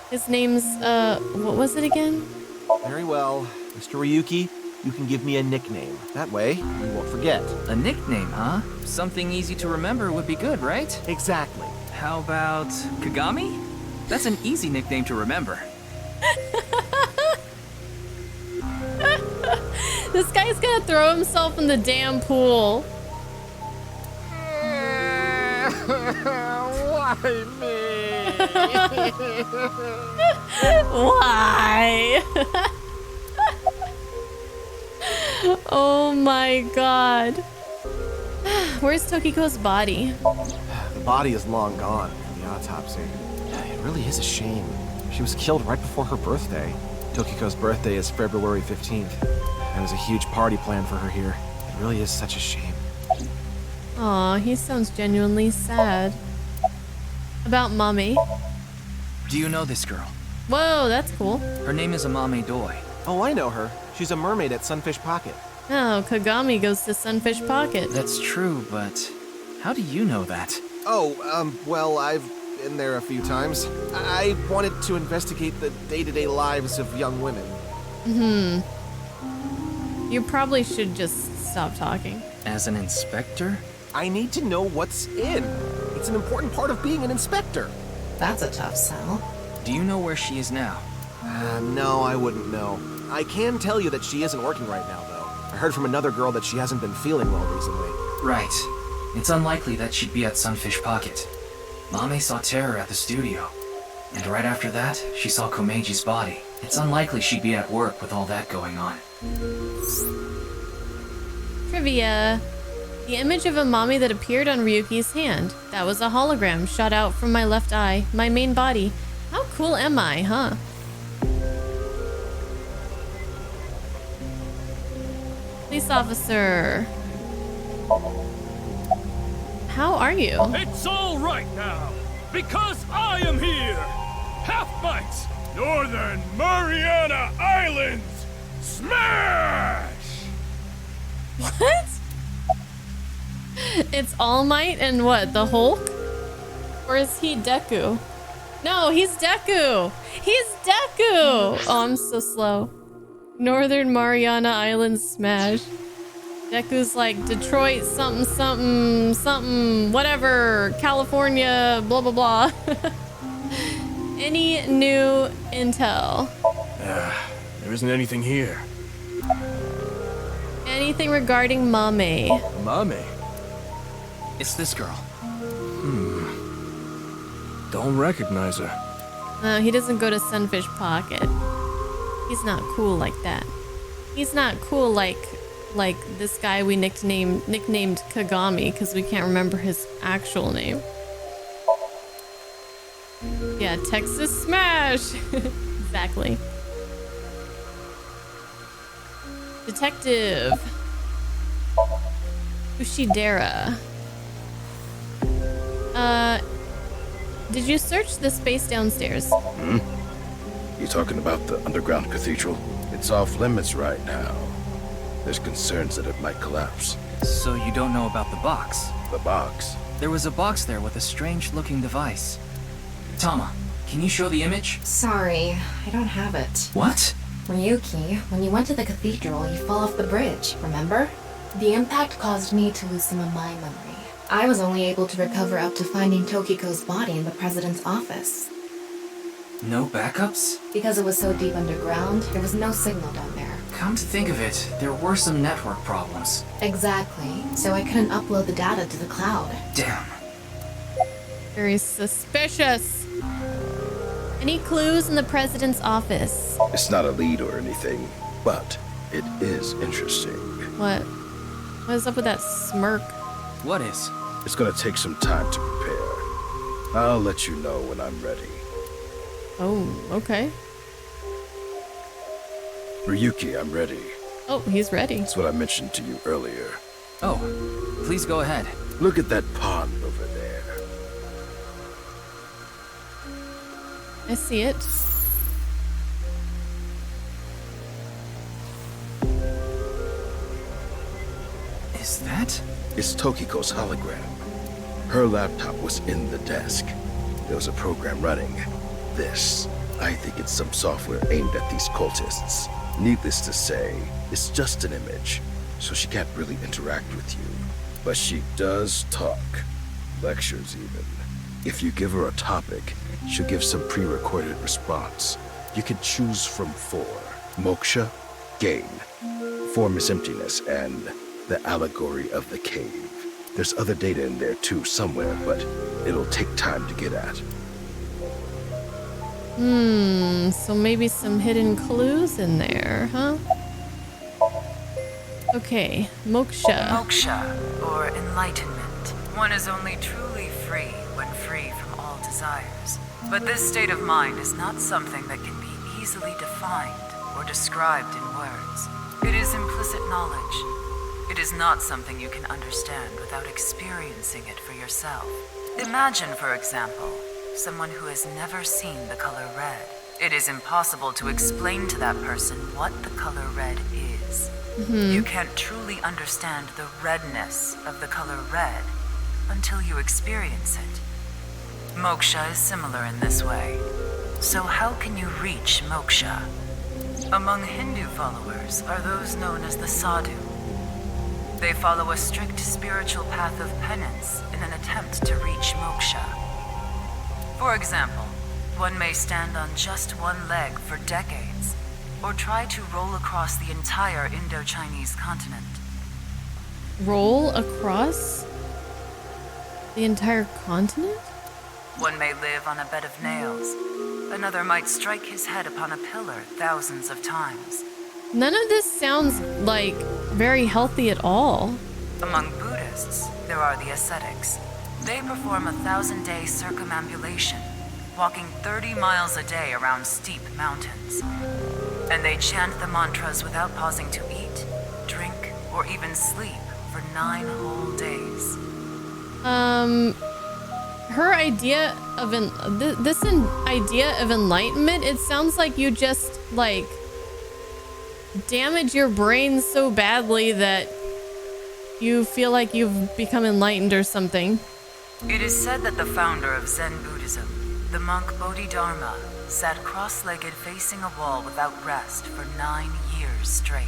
His name's, what was it again? Very well. Mr. Ryuki, you can give me a nickname. That way, you won't forget. A nickname, huh? Something easy to remember would be good, right? Exactly. How about Kagami? That's an easy nickname to remember. This guy's gonna throw himself in the damn pool. Why me? Why? Oh my god. Where's Tokiko's body? The body is long gone from the autopsy. It really is a shame. She was killed right before her birthday. Tokiko's birthday is February 15th. There was a huge party planned for her here. It really is such a shame. Aw, he sounds genuinely sad. About Mame. Do you know this girl? Whoa, that's cool. Her name is Amame Doi. Oh, I know her. She's a mermaid at Sunfish Pocket. Oh, Kagami goes to Sunfish Pocket. That's true, but how do you know that? Oh, well, I've been there a few times. I wanted to investigate the day-to-day lives of young women. You probably should just stop talking. As an inspector? I need to know what's in. It's an important part of being an inspector. That's a tough sell. Do you know where she is now? No, I wouldn't know. I can tell you that she isn't working right now, though. I heard from another girl that she hasn't been feeling well recently. Right. It's unlikely that she'd be at Sunfish Pocket. Mame saw Terror at the studio. And right after that, she saw Komeji's body. It's unlikely she'd be at work with all that going on. Trivia. The image of a Mame that appeared on Ryuki's hand. That was a hologram shot out from my left eye, my main body. How cool am I, huh? police officer. How are you? It's all right now, because I am here! Half-Bites, Northern Mariana Islands, smash! What? It's All Might and what, the Hulk? Or is he Deku? No, he's Deku! He's Deku! Oh, I'm so slow. Northern Mariana Islands smash. Deku's like Detroit something something something whatever California blah blah blah. Any new intel? There isn't anything here. Anything regarding Mame? Mame? It's this girl. Don't recognize her. He doesn't go to Sunfish Pocket. He's not cool like that. He's not cool like this guy we nicknamed Kagami because we can't remember his actual name. Yeah, Texas Smash! Exactly. Detective Ushidera. Did you search the space downstairs? You talking about the underground cathedral? It's off limits right now. There's concerns that it might collapse. So you don't know about the box? The box? There was a box there with a strange-looking device. Tama, can you show the image? Sorry, I don't have it. What? Ryuki, when you went to the cathedral, you fell off the bridge, remember? The impact caused me to lose some of my memory. I was only able to recover up to finding Tokiko's body in the president's office. No backups? Because it was so deep underground, there was no signal down there. Come to think of it, there were some network problems. Exactly, so I couldn't upload the data to the cloud. Damn. Very suspicious. Any clues in the president's office? It's not a lead or anything, but it is interesting. What? What is up with that smirk? What is? It's gonna take some time to prepare. I'll let you know when I'm ready. Oh, okay. Ryuki, I'm ready. Oh, he's ready. That's what I mentioned to you earlier. Oh, please go ahead. Look at that pond over there. I see it. Is that? It's Tokiko's hologram. Her laptop was in the desk. There was a program running. This. I think it's some software aimed at these cultists. Needless to say, it's just an image, so she can't really interact with you. But she does talk. Lectures even. If you give her a topic, she'll give some pre-recorded response. You can choose from 4. Moksha, gain. Form is emptiness, and the allegory of the cave. There's other data in there too somewhere, but it'll take time to get at. So maybe some hidden clues in there, huh? Okay, Moksha. Moksha, or enlightenment. One is only truly free when free from all desires. But this state of mind is not something that can be easily defined or described in words. It is implicit knowledge. It is not something you can understand without experiencing it for yourself. Imagine, for example, someone who has never seen the color red. It is impossible to explain to that person what the color red is. You can't truly understand the redness of the color red until you experience it. Moksha is similar in this way. So how can you reach moksha? Among Hindu followers are those known as the sadhu. They follow a strict spiritual path of penance in an attempt to reach moksha. For example, one may stand on just one leg for decades, or try to roll across the entire Indo-Chinese continent. Roll across the entire continent? One may live on a bed of nails. Another might strike his head upon a pillar thousands of times. None of this sounds like very healthy at all. Among Buddhists, there are the ascetics. They perform a 1,000-day circumambulation, walking 30 miles a day around steep mountains. And they chant the mantras without pausing to eat, drink, or or even sleep for 9 whole days. Her idea of idea of enlightenment, it sounds like you just like damage your brain so badly that you feel like you've become enlightened or something. It is said that the founder of Zen Buddhism, the monk Bodhidharma, sat cross-legged facing a wall without rest for 9 years straight.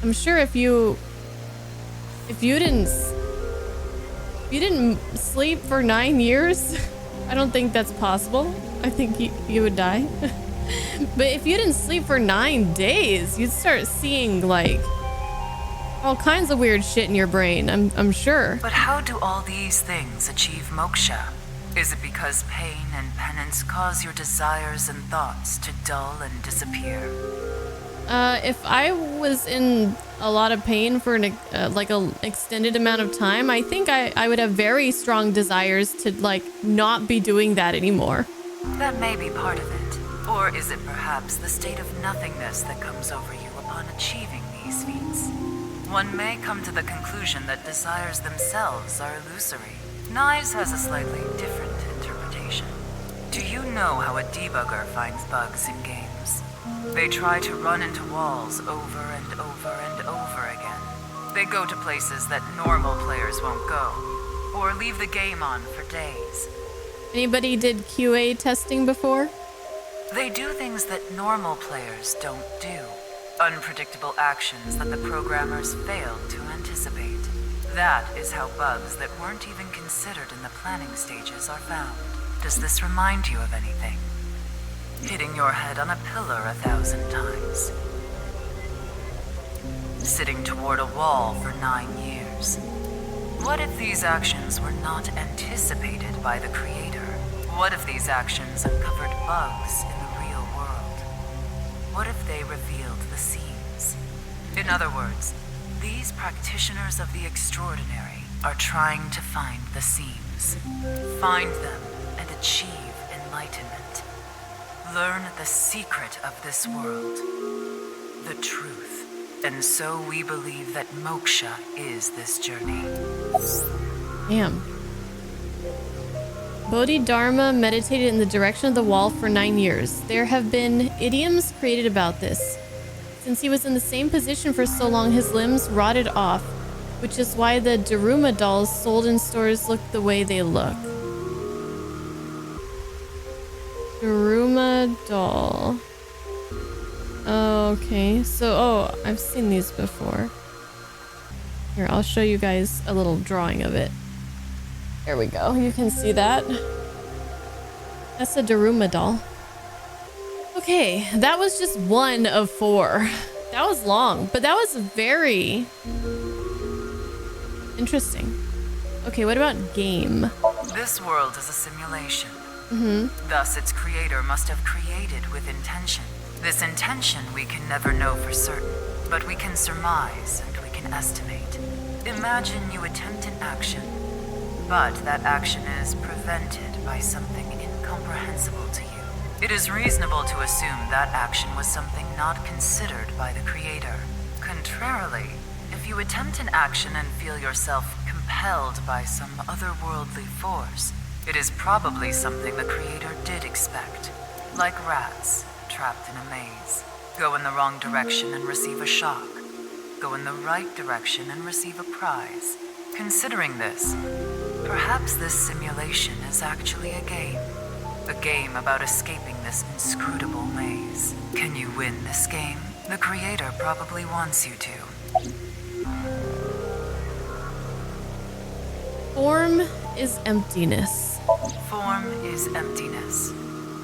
I'm sure if you didn't sleep for 9 years, I don't think that's possible. I think you would die. But if you didn't sleep for 9 days, you'd start seeing like all kinds of weird shit in your brain, I'm sure. But how do all these things achieve moksha? Is it because pain and penance cause your desires and thoughts to dull and disappear? If I was in a lot of pain for an extended amount of time, I think I would have very strong desires to like not be doing that anymore. That may be part of it. Or is it perhaps the state of nothingness that comes over you upon achieving these feats? One may come to the conclusion that desires themselves are illusory. Knives has a slightly different interpretation. Do you know how a debugger finds bugs in games? They try to run into walls over and over and over again. They go to places that normal players won't go, or leave the game on for days. Anybody did QA testing before? They do things that normal players don't do. Unpredictable actions that the programmers failed to anticipate. That is how bugs that weren't even considered in the planning stages are found. Does this remind you of anything? Hitting your head on a pillar 1,000 times. Sitting toward a wall for 9 years. What if these actions were not anticipated by the creator? What if these actions uncovered bugs in the real world? What if they revealed the seams? In other words, these practitioners of the extraordinary are trying to find the seams. Find them and achieve enlightenment. Learn the secret of this world. The truth. And so we believe that moksha is this journey. Damn. Bodhidharma meditated in the direction of the wall for 9 years. There have been idioms created about this. Since he was in the same position for so long, his limbs rotted off, which is why the Daruma dolls sold in stores look the way they look. Daruma doll. Okay, so, I've seen these before. Here, I'll show you guys a little drawing of it. There we go, you can see that. That's a Daruma doll. Okay, that was just 1 of 4. That was long, but that was very interesting. Okay, what about game? This world is a simulation. Thus, its creator must have created with intention. This intention we can never know for certain, but we can surmise and we can estimate. Imagine you attempt an action, but that action is prevented by something incomprehensible to you. It is reasonable to assume that action was something not considered by the creator. Contrarily, if you attempt an action and feel yourself compelled by some otherworldly force, it is probably something the creator did expect. Like rats, trapped in a maze. Go in the wrong direction and receive a shock. Go in the right direction and receive a prize. Considering this, perhaps this simulation is actually a game. A game about escaping this inscrutable maze. Can you win this game? The creator probably wants you to. Form is emptiness. Form is emptiness.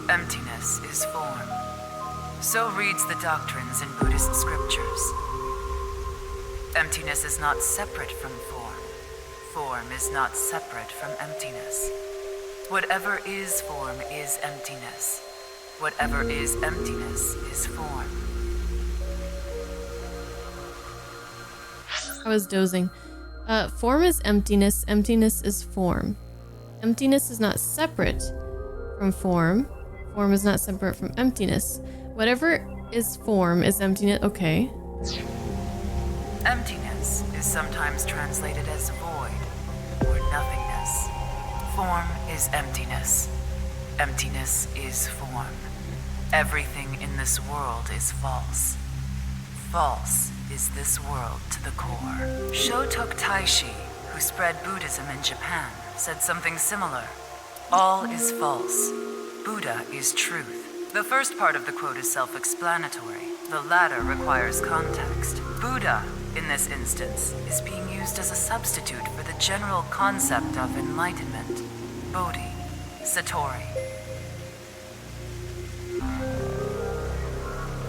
Emptiness is form. So reads the doctrines in Buddhist scriptures. Emptiness is not separate from form. Form is not separate from emptiness. Whatever is form is emptiness. Whatever is emptiness is form. I was dozing. Form is emptiness. Emptiness is form. Emptiness is not separate from form. Form is not separate from emptiness. Whatever is form is emptiness. Okay. Emptiness emptiness is sometimes translated as void or nothingness. Form is emptiness. Emptiness is form. Everything in this world is false. False is this world to the core. Shotok Taishi, who spread Buddhism in Japan, said something similar. All is false. Buddha is truth. The first part of the quote is self-explanatory. The latter requires context. Buddha, in this instance, is being used as a substitute for the general concept of enlightenment. Bodhi, Satori.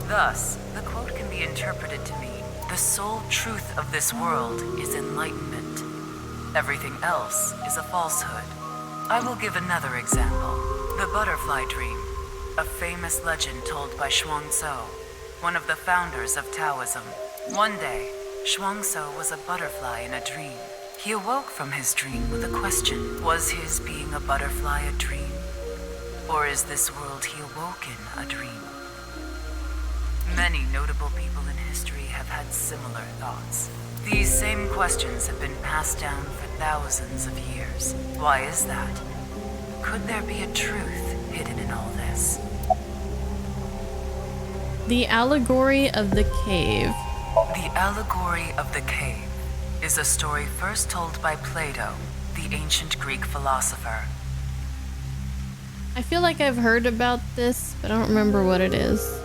Thus, the quote can be interpreted to mean, the sole truth of this world is enlightenment. Everything else is a falsehood. I will give another example. The butterfly dream, a famous legend told by Shuangzi, one of the founders of Taoism. One day, Shuangzi was a butterfly in a dream. He awoke from his dream with a question. Was his being a butterfly a dream? Or is this world he awoke in a dream? Many notable people in history have had similar thoughts. These same questions have been passed down for thousands of years. Why is that? Could there be a truth hidden in all this? The Allegory of the Cave. The Allegory of the Cave is a story first told by Plato, the ancient Greek philosopher. I feel like I've heard about this, but I don't remember what it is.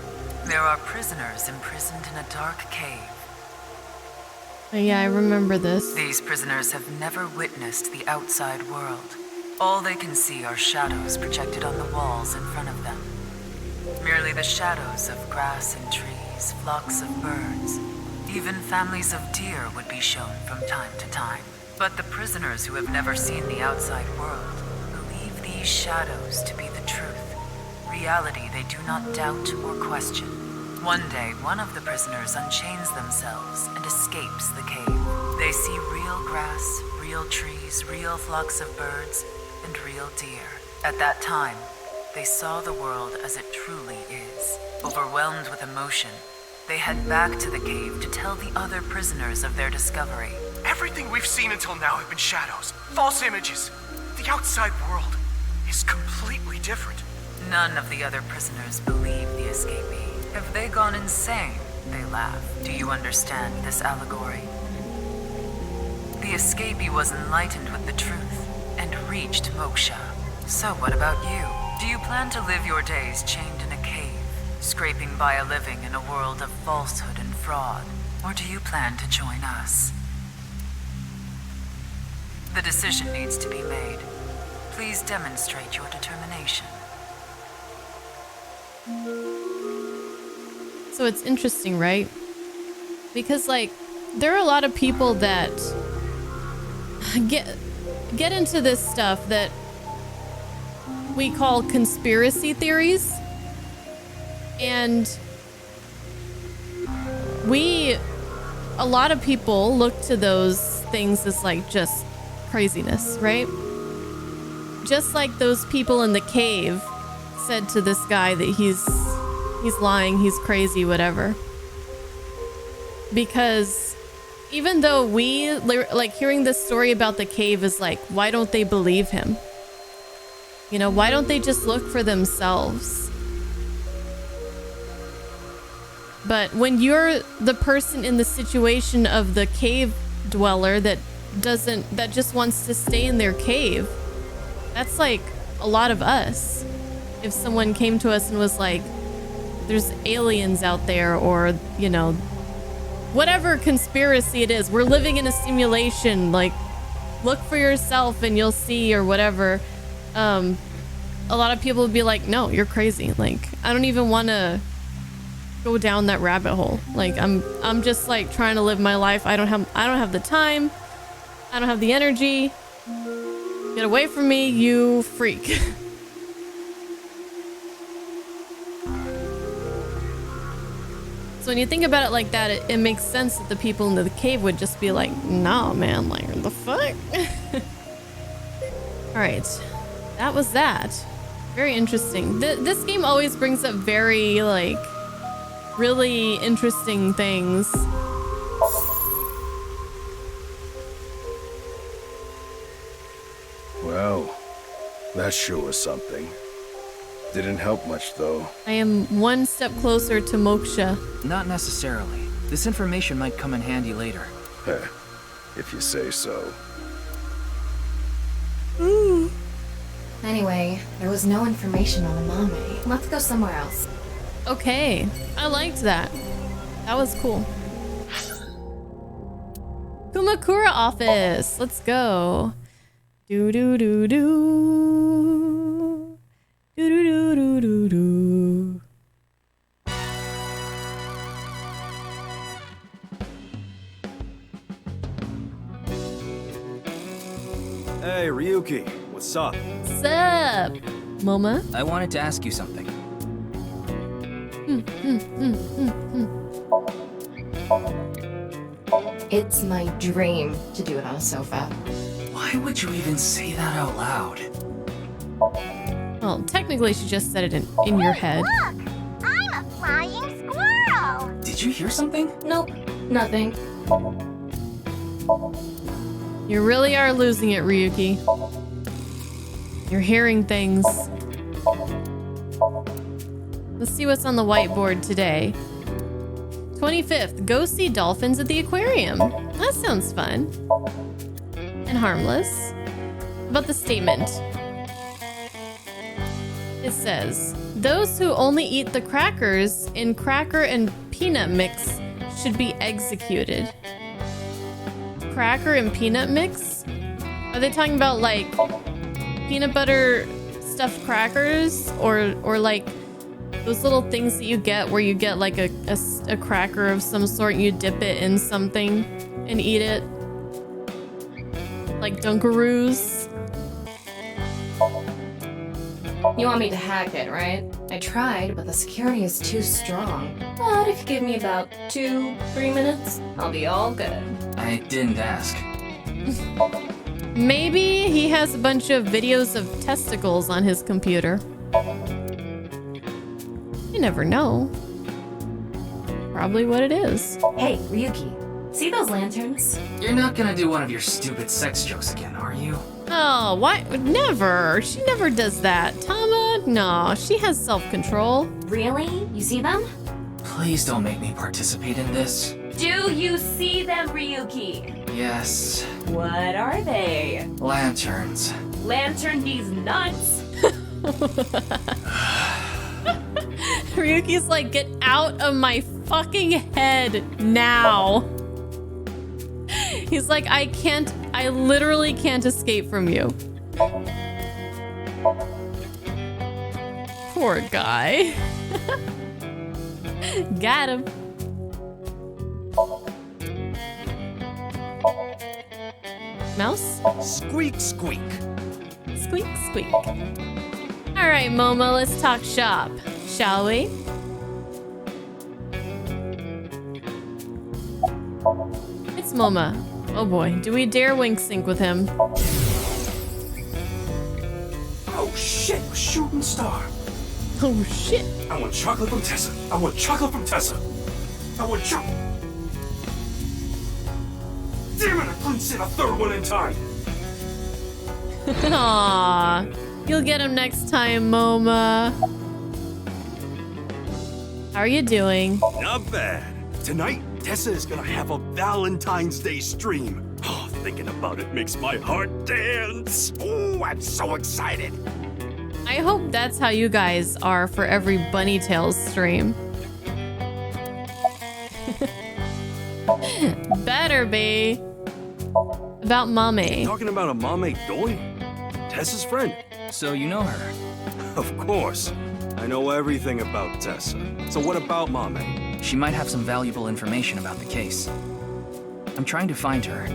There are prisoners imprisoned in a dark cave. Oh, yeah, I remember this. These prisoners have never witnessed the outside world. All they can see are shadows projected on the walls in front of them. Merely the shadows of grass and trees, flocks of birds. Even families of deer would be shown from time to time. But the prisoners who have never seen the outside world believe these shadows to be the truth. Reality they do not doubt or question. One day, one of the prisoners unchains themselves and escapes the cave. They see real grass, real trees, real flocks of birds, and real deer. At that time, they saw the world as it truly is. Overwhelmed with emotion, they head back to the cave to tell the other prisoners of their discovery. Everything we've seen until now have been shadows, false images. The outside world is completely different. None of the other prisoners believe the escapee. Have they gone insane? They laugh. Do you understand this allegory? The escapee was enlightened with the truth and reached moksha. So what about you? Do you plan to live your days chained in a cave, scraping by a living in a world of falsehood and fraud? Or do you plan to join us? The decision needs to be made. Please demonstrate your determination. So it's interesting, right? Because, like, there are a lot of people that get into this stuff that we call conspiracy theories. And a lot of people look to those things as, like, just craziness, right? Just like those people in the cave said to this guy that he's lying, he's crazy, whatever. Because even though we, like, hearing this story about the cave is like, why don't they believe him? You know, why don't they just look for themselves? But when you're the person in the situation of the cave dweller that just wants to stay in their cave, that's like a lot of us. If someone came to us and was like, there's aliens out there, or, you know, whatever conspiracy it is, we're living in a simulation, like, look for yourself and you'll see, or whatever. A lot of people would be like, no, you're crazy. Like, I don't even want to go down that rabbit hole. Like, I'm just, like, trying to live my life. I don't have the time. I don't have the energy. Get away from me, you freak. So when you think about it like that, it makes sense that the people in the cave would just be like, nah, man, like, what the fuck? All right, that was that. Very interesting. This game always brings up very, like, really interesting things. That sure was something. Didn't help much, though. I am one step closer to moksha. Not necessarily. This information might come in handy later. Heh, if you say so. Anyway, there was no information on the Mame. Let's go somewhere else. Okay, I liked that. That was cool. Kumakura office. Let's go. Do do do do. Do do do do do do. Hey, Ryuki, what's up? What's up, Moma? I wanted to ask you something. It's my dream to do it on a sofa. Why would you even say that out loud? Well, technically she just said it in your head. Look! I'm a flying squirrel! Did you hear something? Nope, nothing. You really are losing it, Ryuki. You're hearing things. Let's see what's on the whiteboard today. 25th, go see dolphins at the aquarium. That sounds fun. And harmless. About the statement. It says, those who only eat the crackers in cracker and peanut mix should be executed. Cracker and peanut mix? Are they talking about like peanut butter stuffed crackers or like those little things that you get where you get like a cracker of some sort and you dip it in something and eat it? Like Dunkaroos? You want me to hack it, right? I tried, but the security is too strong. But if you give me about 2-3 minutes, I'll be all good. I didn't ask. Maybe he has a bunch of videos of testicles on his computer. You never know. Probably what it is. Hey, Ryuki, see those lanterns? You're not gonna do one of your stupid sex jokes again, are you? Oh, why? Never. She never does that. Tama? No, she has self-control. Really? You see them? Please don't make me participate in this. Do you see them, Ryuki? Yes. What are they? Lanterns. Lantern these nuts? Ryuki's like, get out of my fucking head now. He's like, I literally can't escape from you. Poor guy. Got him. Mouse? Squeak, squeak. Squeak, squeak. All right, Momo, let's talk shop, shall we? It's Moma. Oh boy, do we dare wink sync with him? Oh shit, a shooting star. Oh shit. I want chocolate from Tessa. I want chocolate from Tessa. I want chocolate. Damn it, I couldn't say the third one in time. Aww. You'll get him next time, Moma. How are you doing? Not bad. Tonight, Tessa is gonna have a Valentine's Day stream. Oh, thinking about it makes my heart dance. Oh, I'm so excited. I hope that's how you guys are for every bunnytails stream. Better be. About Mame. Talking about a Mame Doi? Tessa's friend. So you know her? Of course. I know everything about Tessa. So what about Mame? She might have some valuable information about the case. I'm trying to find her.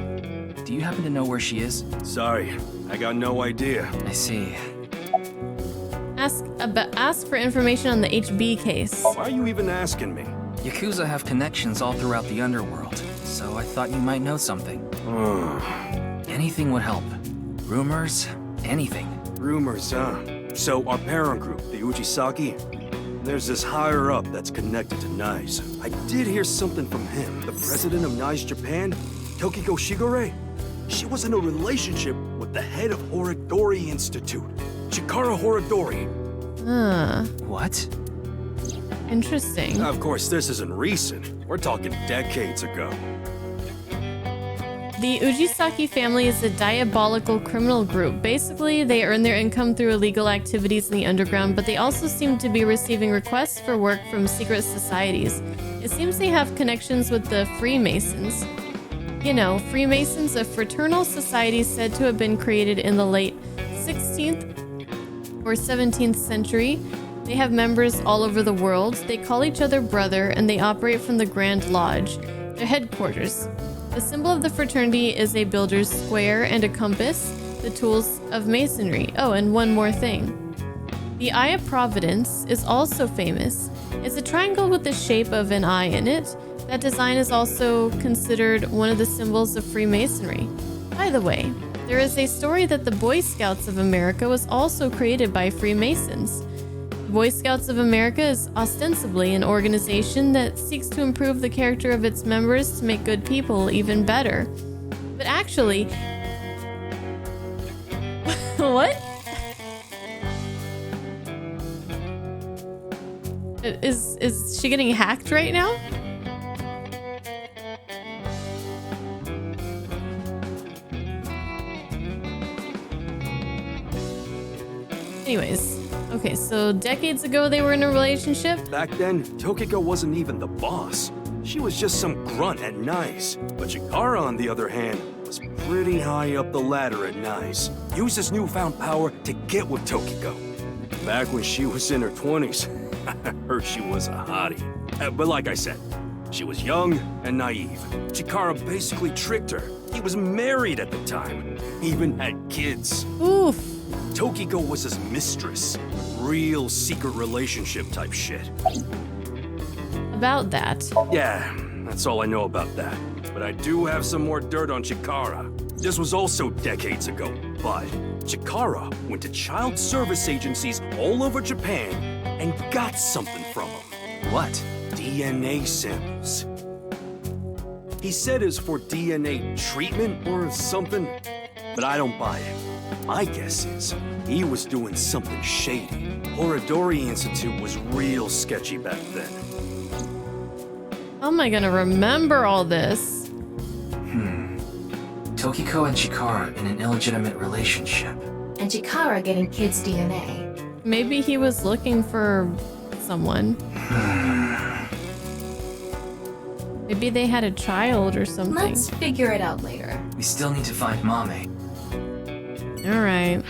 Do you happen to know where she is? Sorry, I got no idea. I see. Ask for information on the HB case. Why are you even asking me? Yakuza have connections all throughout the underworld, so I thought you might know something. Anything would help. Rumors, anything. Rumors, huh? So our parent group, the Uchisaki, there's this higher up that's connected to NICE. I did hear something from him. The president of NICE Japan, Tokiko Shigure, she was in a relationship with the head of Horikdori Institute. Chikara Horodori. What? Interesting. Of course, this isn't recent. We're talking decades ago. The Ujisaki family is a diabolical criminal group. Basically, they earn their income through illegal activities in the underground, but they also seem to be receiving requests for work from secret societies. It seems they have connections with the Freemasons. You know, Freemasons, a fraternal society said to have been created in the late 16th or 17th century. They have members all over the world. They call each other brother, and they operate from the Grand Lodge, their headquarters. The symbol of the fraternity is a builder's square and a compass, the tools of masonry. Oh, and one more thing. The Eye of Providence is also famous. It's a triangle with the shape of an eye in it. That design is also considered one of the symbols of Freemasonry. By the way, there is a story that the Boy Scouts of America was also created by Freemasons. The Boy Scouts of America is ostensibly an organization that seeks to improve the character of its members to make good people even better. But actually... What? Is she getting hacked right now? Anyways, okay, so decades ago they were in a relationship? Back then, Tokiko wasn't even the boss. She was just some grunt at NICE. But Chikara, on the other hand, was pretty high up the ladder at NICE. Used his newfound power to get with Tokiko. Back when she was in her 20s, I heard she was a hottie. But like I said, she was young and naive. Chikara basically tricked her. He was married at the time, even had kids. Oof. Tokiko was his mistress. Real secret relationship type shit. About that. Yeah, that's all I know about that. But I do have some more dirt on Chikara. This was also decades ago, but Chikara went to child service agencies all over Japan and got something from them. What? DNA samples. He said it's for DNA treatment or something, but I don't buy it. My guess is he was doing something shady. Horodori Institute was real sketchy back then. How am I gonna remember all this? Tokiko and Chikara in an illegitimate relationship. And Chikara getting kids' DNA. Maybe he was looking for someone. Maybe they had a child or something. Let's figure it out later. We still need to find Mame. All right.